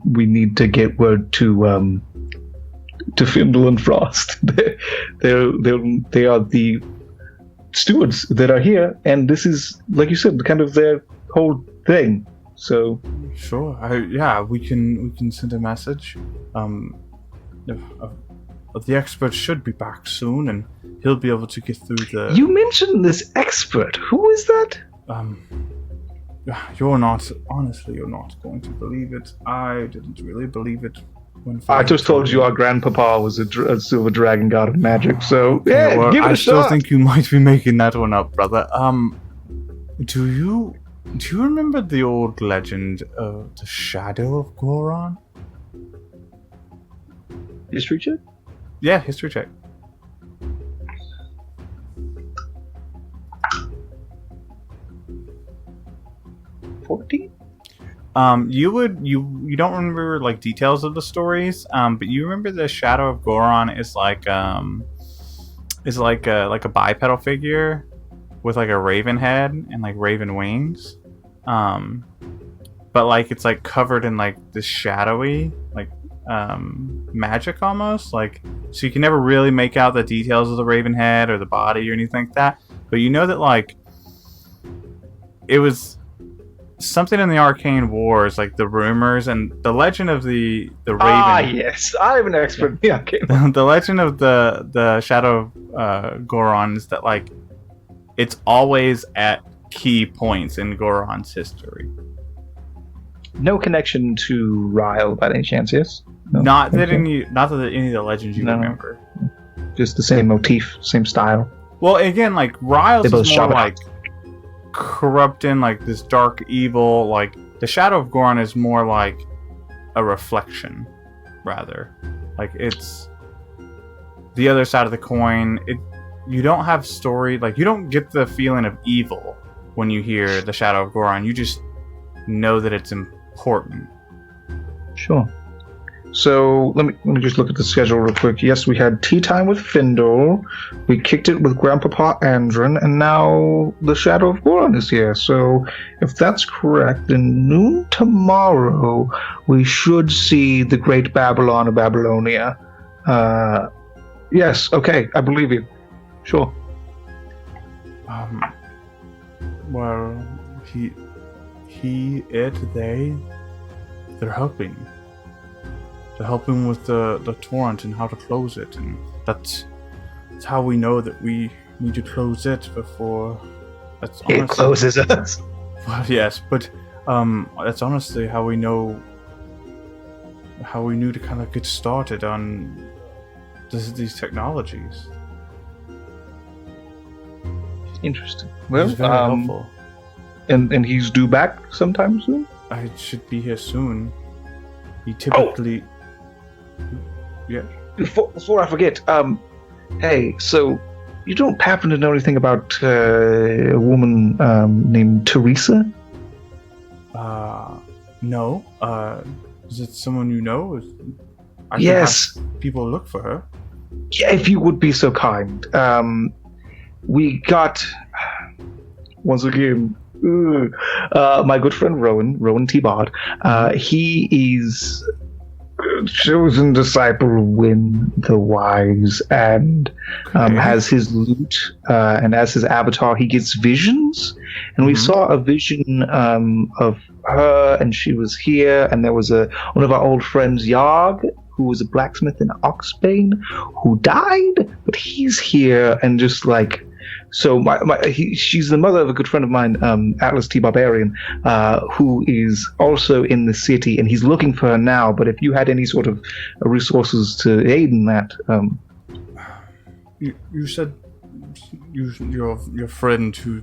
We need to get word to Findle and Frost. They are the stewards that are here, and this is, like you said, kind of their whole thing. So Sure. We can send a message. The expert should be back soon, and he'll be able to get through the. you mentioned this expert. Who is that? You're not going to believe it. I didn't really believe it when. I just told you our grandpapa was a silver dragon god of magic. So Okay, yeah, well, give it a I still shot. think you might be making that one up, brother. Do you remember the old legend of the Shadow of Goron? History check. Yeah, history check. 14? You don't remember like details of the stories, but you remember the Shadow of Goron is like a bipedal figure with like a raven head and like raven wings, but like it's like covered in like this shadowy like magic almost, like, so you can never really make out the details of the raven head or the body or anything like that, but you know that like it was something in the Arcane Wars, like the rumors and the legend of the raven. Ah, yes, I'm an expert. Yeah, okay. The legend of the Shadow of Goron is that like it's always at key points in Goron's history. No connection to Ryle by any chance, yes? No? Not that Okay. any of the legends you No. remember. Just the same motif, same style. Well, again, like Ryle's They both is more shop it like corrupting, like this dark evil. Like the Shadow of Goron is more like a reflection, rather. Like it's the other side of the coin. You don't have story, like you don't get the feeling of evil when you hear the Shadow of Goron. You just know that it's important. Sure. So let me just look at the schedule real quick. Yes, we had tea time with Findle, we kicked it with Grandpapa Andron, and now the Shadow of Goron is here. So if that's correct, then noon tomorrow we should see the Great Babylon of Babylonia. Yes, okay, I believe you. Sure. Well, they're helping. They're helping with the torrent and how to close it, and that's how we know that we need to close it before. That's It honestly, closes us. well, yes, but that's honestly how we know. How we knew to kind of get started on these technologies. Interesting. It's Well, very helpful. and he's due back sometime soon? I should be here soon. He typically. Yeah. Before I forget, hey, so you don't happen to know anything about a woman named Teresa? No. Is it someone you know? I Yes. can have people look for her. Yeah, if you would be so kind. We got, once again, my good friend Rowan T-Bod. He is chosen disciple of Win the Wise, and has his loot, and as his avatar he gets visions, and we saw a vision of her, and she was here, and there was one of our old friends, Yarg, who was a blacksmith in Oxbane, who died, but he's here, and just like, so she's the mother of a good friend of mine, Atlas T. Barbarian, who is also in the city, and he's looking for her now. But if you had any sort of resources to aid in that, You said your friend who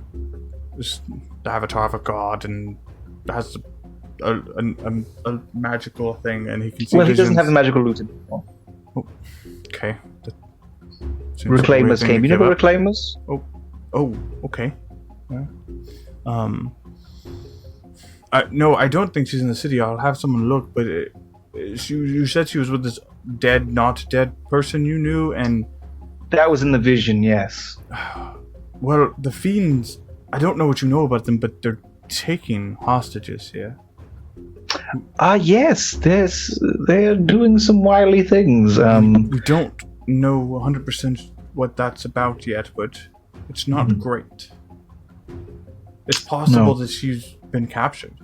is the avatar of a god and has a magical thing, and he can see well, he doesn't visions. have the magical loot anymore. Okay. That seems like a weird Reclaimers thing came. to You know give the up. Reclaimers? Oh, okay. Yeah. No, I don't think she's in the city. I'll have someone look, but you said she was with this dead, not dead person you knew, and That was in the vision, yes. well, the fiends. I don't know what you know about them, but they're taking hostages here. Yes, they're doing some wily things. We don't know 100% what that's about yet, but it's not great. It's possible that she's been captured,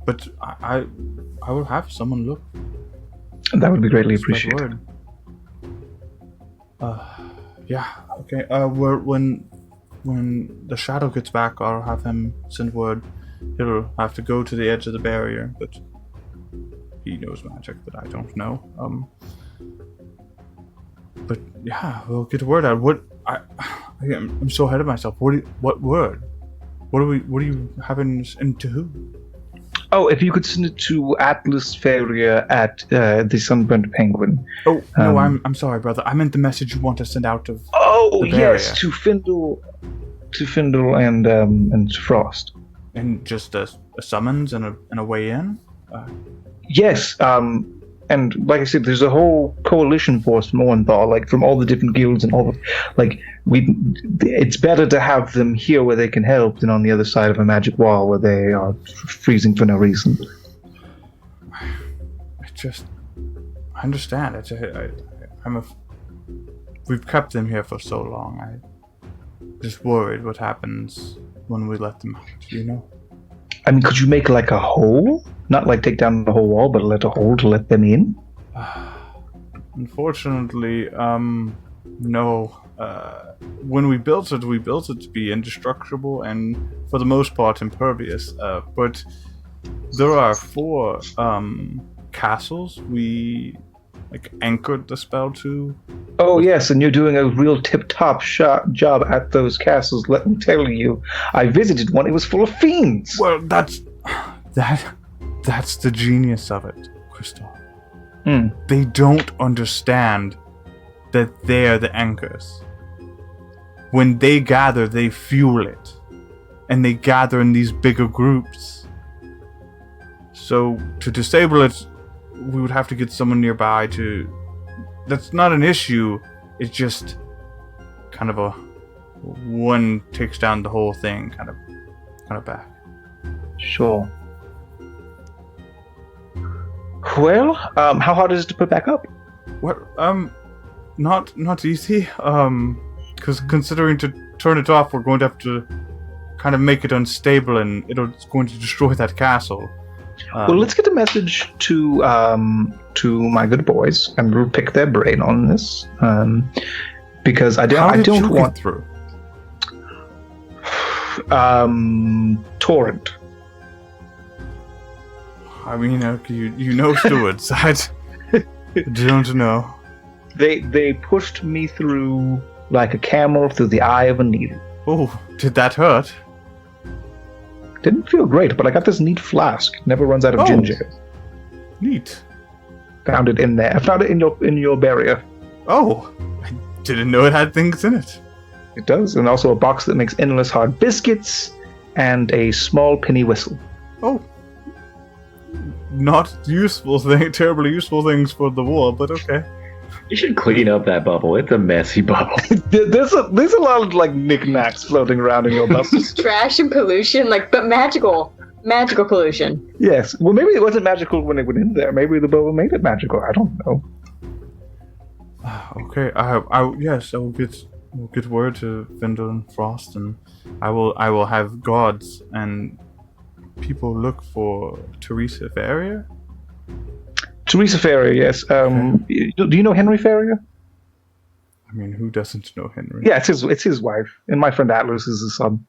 but I will have someone look. That would be greatly Spread appreciated. word. Yeah. Okay. When the shadow gets back, I'll have him send word. He'll have to go to the edge of the barrier, but he knows magic that I don't know. But yeah, we'll get word out. I'm so ahead of myself. What word? What are you having into who? Oh, if you could send it to Atlas Farrier at the Sunburnt Penguin. Oh no, I'm sorry, brother. I meant the message you want to send out of. Oh the barrier. yes, to Findle and Frost. And just a summons and a way in. Yes, and like I said, there's a whole coalition force from Orenthal, like from all the different guilds and all of, like it's better to have them here where they can help than on the other side of a magic wall where they are freezing for no reason. I understand. We've kept them here for so long. I'm just worried what happens when we let them out. You know. I mean, could you make like a hole? Not like take down the whole wall, but let a hole to let them in? Unfortunately, no. When we built it to be indestructible and, for the most part, impervious. But there are 4 castles we anchored the spell to. Oh yes, and you're doing a real tip-top job at those castles. Let me tell you, I visited one. It was full of fiends. Well, that's the genius of it, Kristoff. They don't understand that they're the anchors. When they gather, they fuel it. And they gather in these bigger groups. So, to disable it, we would have to get someone nearby to... That's not an issue. It's just kind of a... One takes down the whole thing, kind of back. Sure. Well, how hard is it to put back up? What? Not easy. Because considering to turn it off, we're going to have to kind of make it unstable, and it's going to destroy that castle. Well, let's get a message to my good boys, and we'll pick their brain on this. Because I don't want get through. Torrent. I mean, you know stewards. I don't know. They pushed me through like a camel through the eye of a needle. Oh, did that hurt? Didn't feel great, but I got this neat flask. It never runs out of ginger. Neat. Found it in there. I found it in your barrier. Oh, I didn't know it had things in it. It does, and also a box that makes endless hard biscuits and a small penny whistle. Oh. Not terribly useful things for the war, but okay. You should clean up that bubble. It's a messy bubble. There's a lot of like knickknacks floating around in your bubble. Trash and pollution, but magical pollution. Yes. Well, maybe it wasn't magical when it went in there. Maybe the bubble made it magical. I don't know. Okay. Yes, I will get word to Vindel and Frost, and I will have gods and people look for Teresa Farrier. Teresa Farrier, yes. Do you know Henry Farrier? I mean, who doesn't know Henry? Yeah, it's his wife, and my friend Atlas is his son.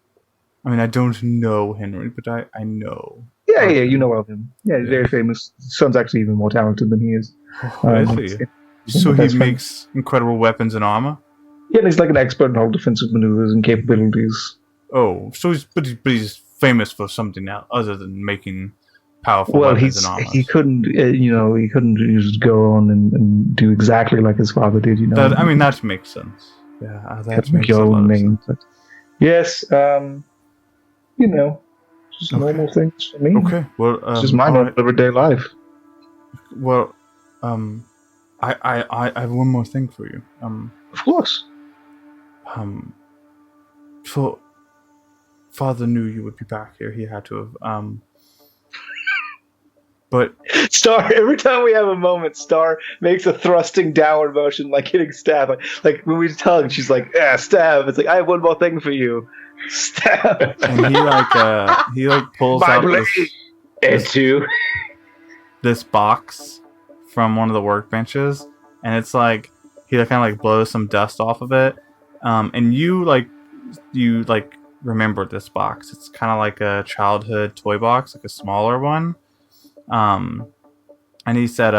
I mean, I don't know Henry, but I know. Yeah, you know of him. Yeah, he's very famous. His son's actually even more talented than he is. Really? So he makes incredible weapons and armor? Yeah, and he's like an expert in all defensive maneuvers and capabilities. Oh, so he's famous for something else other than making powerful weapons and armor. He couldn't, he couldn't just go on and do exactly like his father did, That makes sense. Yeah, that makes a lot of sense. But yes, just normal things for me. Okay, well, it's just my normal everyday life. Well, I have one more thing for you. Of course. So Father knew you would be back here. He had to have But Star, every time we have a moment, Star makes a thrusting downward motion like hitting stab. Like when we tug, she's like, "Yeah, stab." It's like, "I have one more thing for you." Stab. and he pulls My out blade. And two. this box from one of the workbenches, and it's like he kind of like blows some dust off of it, and you remember this box. It's kind of like a childhood toy box, like a smaller one. And he said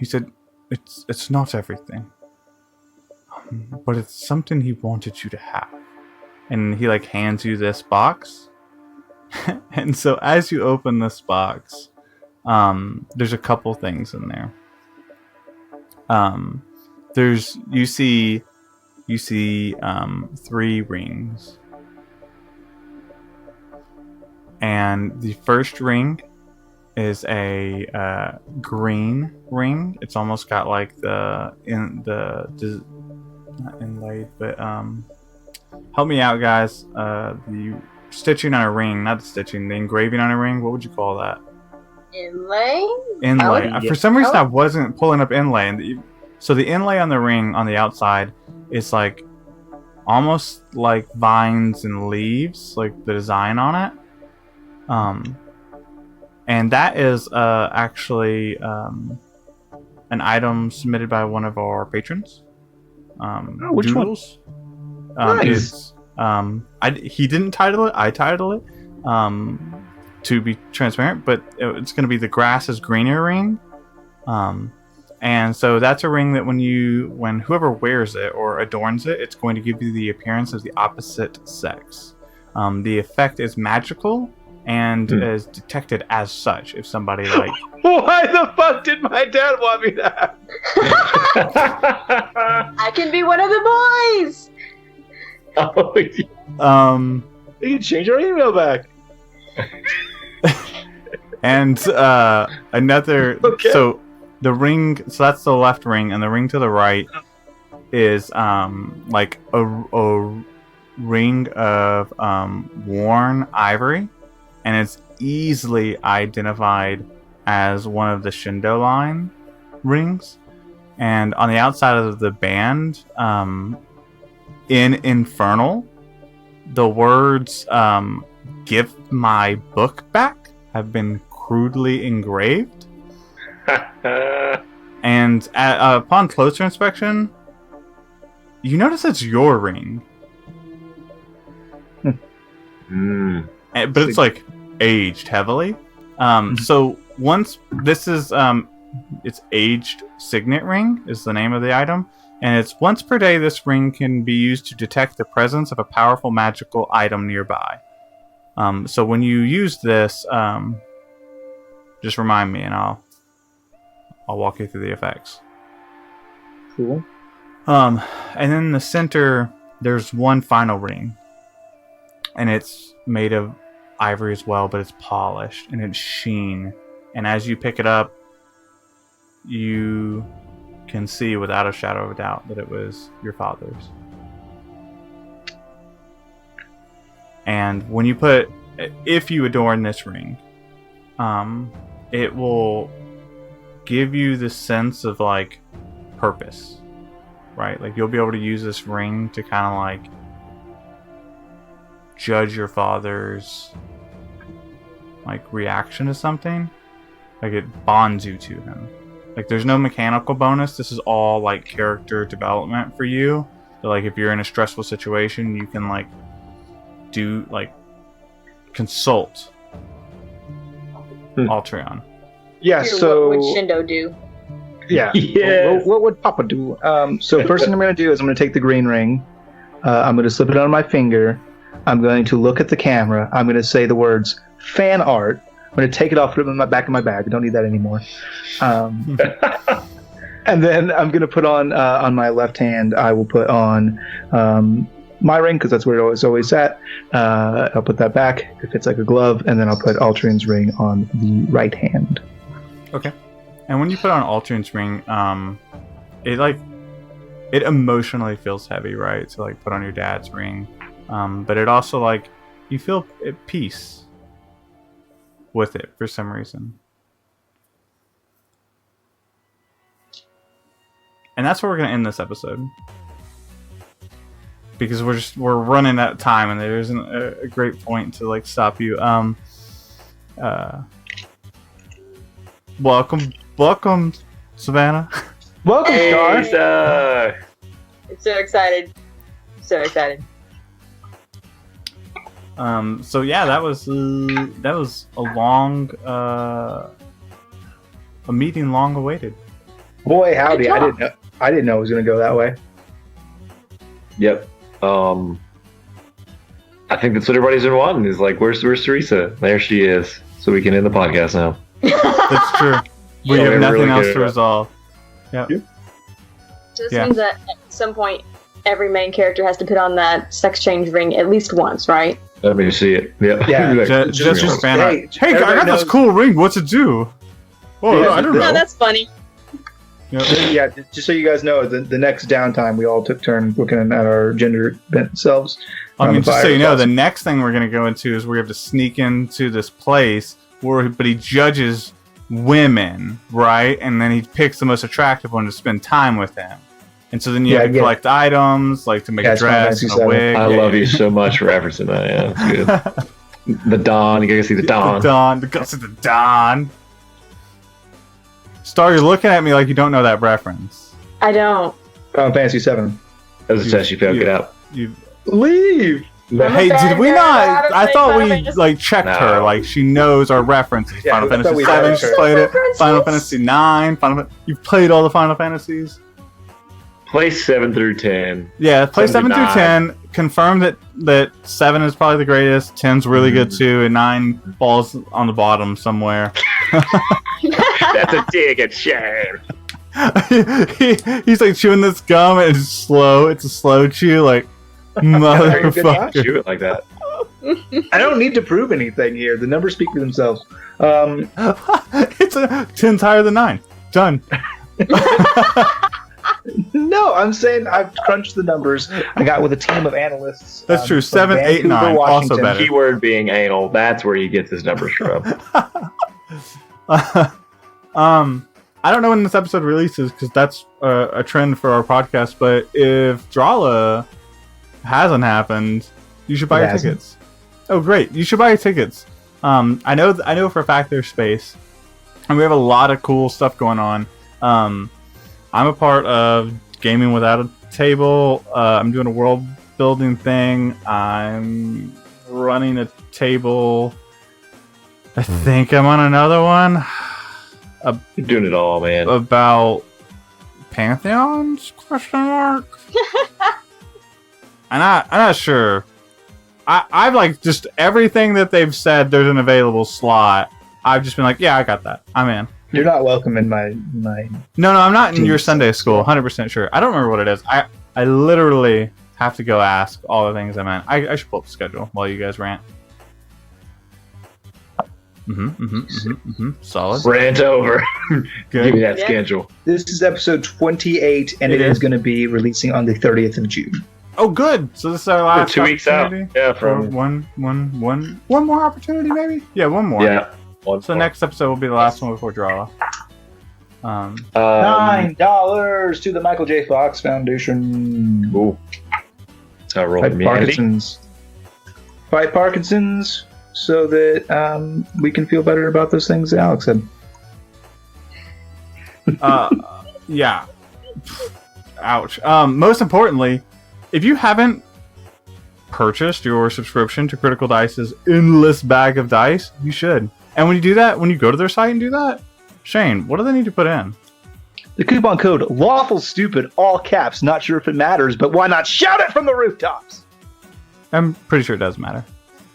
it's not everything, but it's something he wanted you to have. And he like hands you this box. And so as you open this box, there's a couple things in there. You see 3 rings. And the first ring is a green ring. It's almost got like not inlaid, but help me out, guys. The stitching on a ring, not the stitching, the engraving on a ring. What would you call that? Inlay? Inlay. Oh, yeah. For some reason, I wasn't pulling up inlay. So the inlay on the ring on the outside is like almost like vines and leaves, like the design on it. And that is actually an item submitted by one of our patrons. Which Doodles. Nice. He didn't title it. I title it. To be transparent, but it's going to be the grass is greener ring. And so that's a ring that when whoever wears it or adorns it, it's going to give you the appearance of the opposite sex. The effect is magical and is detected as such if somebody like. Why the fuck did my dad want me to have? I can be one of the boys. Oh, You can change our email back. And another. Okay. So the ring. So that's the left ring, and the ring to the right is like a ring of worn ivory, and it's easily identified as one of the Shindo line rings. And on the outside of the band, in Infernal, the words "Give my book back" have been crudely engraved. And upon closer inspection, you notice it's your ring. But it's like aged heavily. So once this is it's aged signet ring is the name of the item, and it's once per day this ring can be used to detect the presence of a powerful magical item nearby. So when you use this, just remind me, and I'll walk you through the effects. Cool. And then in the center, there's one final ring, and it's made of ivory as well, but it's polished and it's sheen. And as you pick it up, you can see without a shadow of a doubt that it was your father's. And when you if you adorn this ring, it will give you the sense of like purpose, right? Like you'll be able to use this ring to kind of like judge your father's like reaction to something. Like it bonds you to him. Like there's no mechanical bonus. This is all like character development for you. So, like if you're in a stressful situation, you can like do like consult Altreon. Yeah, Here, so what would Shindo do? yeah. Yes. What would Papa do? So first thing I'm going to do is I'm going to take the green ring. I'm going to slip it on my finger. I'm going to look at the camera. I'm going to say the words fan art. I'm going to take it off, put it in the back of my bag. I don't need that anymore. And then I'm going to put on my left hand, I will put on my ring, because that's where it was always at. I'll put that back if it's like a glove, and then I'll put Altreon's ring on the right hand. Okay. And when you put on Altreon's ring, it emotionally feels heavy, right? To like put on your dad's ring. But it also you feel at peace with it for some reason. And that's where we're going to end this episode. Because we're running out of time, and there isn't a great point to like stop you. Welcome, Savannah. Welcome, Star. Star. I'm so excited. So excited. So yeah, that was a long a meeting long awaited. Boy, howdy! I didn't know it was going to go that way. Yep. I think that's what everybody's been wanting. Is like, where's Teresa? There she is. So we can end the podcast now. That's true. We So have we're nothing really else good to at it. resolve. Yep. Yep. So this Yeah. means that at some point, every main character has to put on that sex change ring at least once, right? Let me see it. Yep. Yeah. Like, Just just- fan art. hey, Hey, I everybody got this knows- cool ring. What's it do? Oh, Yeah, I don't know. No, that's funny. Yep. Yeah, just so you guys know, the next downtime we all took turns looking at our gender bent selves. I on mean, the just so fire you know, cross. the next thing we're going to go into is we have to sneak into this place but he judges women, right? And then he picks the most attractive one to spend time with him. And so then you Yeah, have to yeah. collect items, like to make Yeah, a it's Final dress Fantasy and a wig. I love you so much for referencing that. Yeah, that's good. The Dawn. You gotta see the Dawn. The Dawn. The guts of the Dawn. Star, you're looking at me like you don't know that reference. I don't. Final Fantasy VII. That was a test you failed. Get out. You Leave. Hey, did we not? I thought we like checked No. her. Like she knows our references. Yeah, Final I thought Fantasy we VII, checked she's her. played it. References? Final Fantasy 9. You've played all the Final Fantasies. Play 7 through 10. Yeah, play 7 7 through to 10. Confirm that 7 is probably the greatest. 10's really good too, and 9 falls on the bottom somewhere. That's a dig and shame. He's like chewing this gum, and it's slow. It's a slow chew, like motherfucker. Shoot it like that. I don't need to prove anything here. The numbers speak for themselves. It's 10's higher than 9. Done. No, I'm saying I've crunched the numbers. I got with a team of analysts. That's true. from 7, 8, Vancouver, 9, also Washington. better. Keyword being anal. That's where he gets his numbers from. I don't know when this episode releases because that's a trend for our podcast. But if Drala hasn't happened, you should buy It your hasn't. tickets. Oh, great! You should buy your tickets. I know for a fact there's space, and we have a lot of cool stuff going on. I'm a part of Gaming Without a Table. I'm doing a world building thing. I'm running a table. I think I'm on another one You're doing it all, man. about Pantheons? Question mark. I'm not sure. I've like just everything that they've said. There's an available slot. I've just been like, yeah, I got that. I'm in. You're not welcome in my. No, I'm not in Team your Sunday school. 100% sure. I don't remember what it is. I literally have to go ask all the things I meant. I should pull up the schedule while you guys rant. Solid. Rant over. Give me Good. that Yeah. schedule. This is episode 28, and It it is is. going to be releasing on the 30th of June. Oh, good. So this is our We're last 2 weeks out. opportunity? Yeah, For from one more opportunity, maybe? Yeah, one more. yeah. So next episode will be the last one before draw. $9 to the Michael J. Fox Foundation. Ooh. That's how I roll Fight with me, Andy. Parkinson's. Fight Parkinson's so that we can feel better about those things that Alex said. Yeah. Ouch. Most importantly, if you haven't purchased your subscription to Critical Dice's endless bag of dice, you should. And when you do that, when you go to their site and do that, Shane, what do they need to put in? The coupon code Lawful Stupid, all caps. Not sure if it matters, but why not shout it from the rooftops? I'm pretty sure it does matter.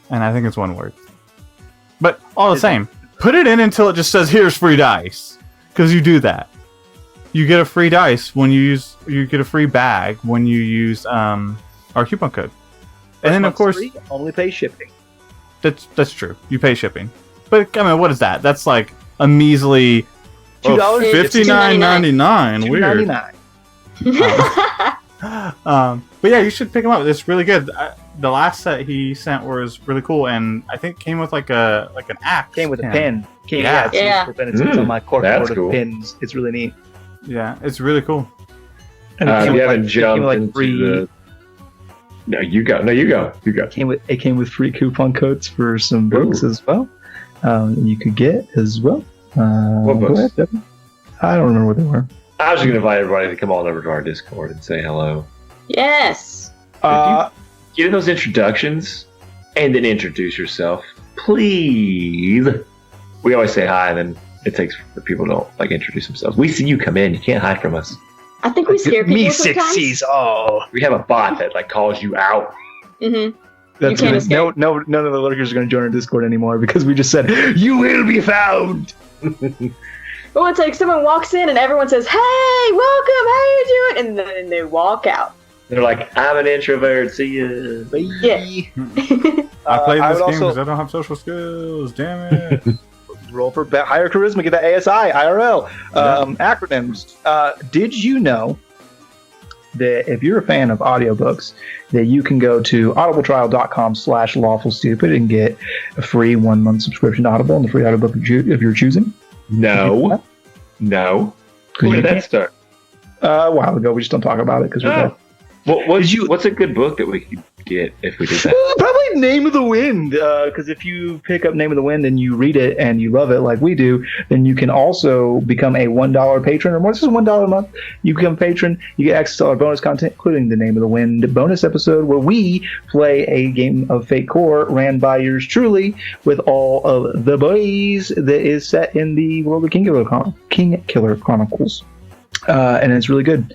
And I think it's one word. But all the same, put it in until it just says, here's free dice. Because you do that. You get a free dice when you get a free bag when you use our coupon code. And then, of Month's course, free, only pay shipping. that's true. You pay shipping. But, I mean, what is that? That's like a measly $2. $59.99. Weird. $2.99. But yeah, you should pick them up. It's really good. The last set he sent was really cool, and I think came with like an axe. Came with a pin. pen. Came, Yeah. it's Yeah. for Bennett's on my corkboard That's of cool. pins. It's really neat. Yeah, it's really cool. And it If came you with, haven't it came jumped with, into free. the. No, you go. No, you go. You go. It came with free coupon codes for some books Ooh. as well. You could get as well. What Go books? ahead, Devin. I don't remember what they were. I was just gonna invite everybody to come on over to our Discord and say hello. Yes. Get those introductions and then introduce yourself, please. We always say hi, and then it takes for people to don't introduce themselves. We see you come in. You can't hide from us. I think we scare people Me sometimes. 60s. Oh, We have a bot that calls you out. Mm-hmm. that's can't good. escape. No, none of the lurkers are going to join our Discord anymore because we just said you will be found. Well, it's like someone walks in and everyone says, "Hey, welcome. How you doing?" And then they walk out. They're like, I'm an introvert. See ya. Yeah. I played I this would game also- because I don't have social skills. Damn it. Roll for higher charisma, get that ASI, IRL. Acronyms. Did you know that if you're a fan of audiobooks, that you can go to audibletrial.com/lawfulstupid and get a free 1 month subscription to Audible and the free audiobook if you're choosing? No. No. Where did that start? A while ago, we just don't talk about it because we're Oh. dead. What's a good book that we could get if we did that? Probably Name of the Wind, because if you pick up Name of the Wind and you read it and you love it like we do, then you can also become a $1 patron, or more than $1 a month. You become a patron, you get access to our bonus content, including the Name of the Wind bonus episode, where we play a game of Fate Core ran by yours truly with all of the boys that is set in the world of King Killer Chronicles, and it's really good.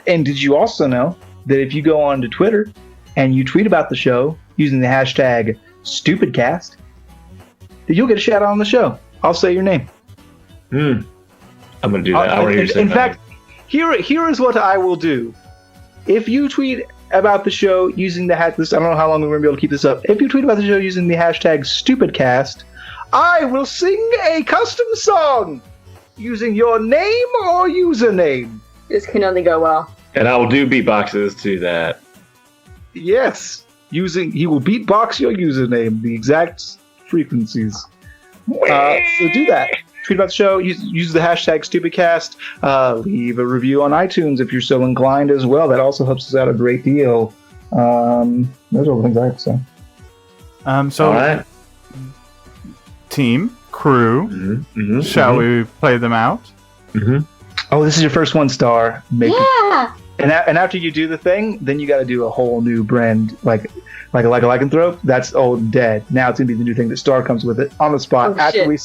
And did you also know that if you go on to Twitter and you tweet about the show using the hashtag StupidCast, that you'll get a shout out on the show? I'll say your name. I'm gonna do that. I wanna hear you say In my fact, here is what I will do. If you tweet about the show using the hashtag, I don't know how long we're going to be able to keep this up. If you tweet about the show using the hashtag StupidCast, I will sing a custom song using your name or username. This can only go well. And I will do beatboxes to that. Yes, he will beatbox your username, the exact frequencies. So do that. Tweet about the show. Use the hashtag StupidCast. Leave a review on iTunes if you're so inclined as well. That also helps us out a great deal. Those are all the things I have to say. So, All right. team, crew, shall we play them out? Oh, this is your first one star. Yeah. And after you do the thing, then you got to do a whole new brand, like a lycanthrope. That's old dead. Now it's gonna be the new thing that Star comes with it on the spot. Oh, after shit. we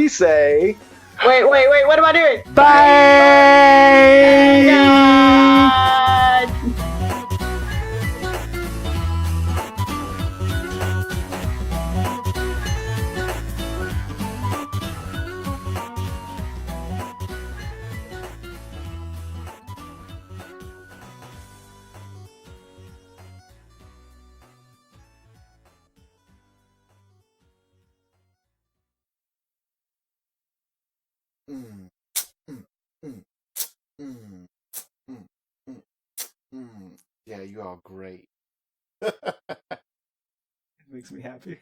say. Wait. What am I doing? Bye! God. Yeah, you are great. Makes me happy.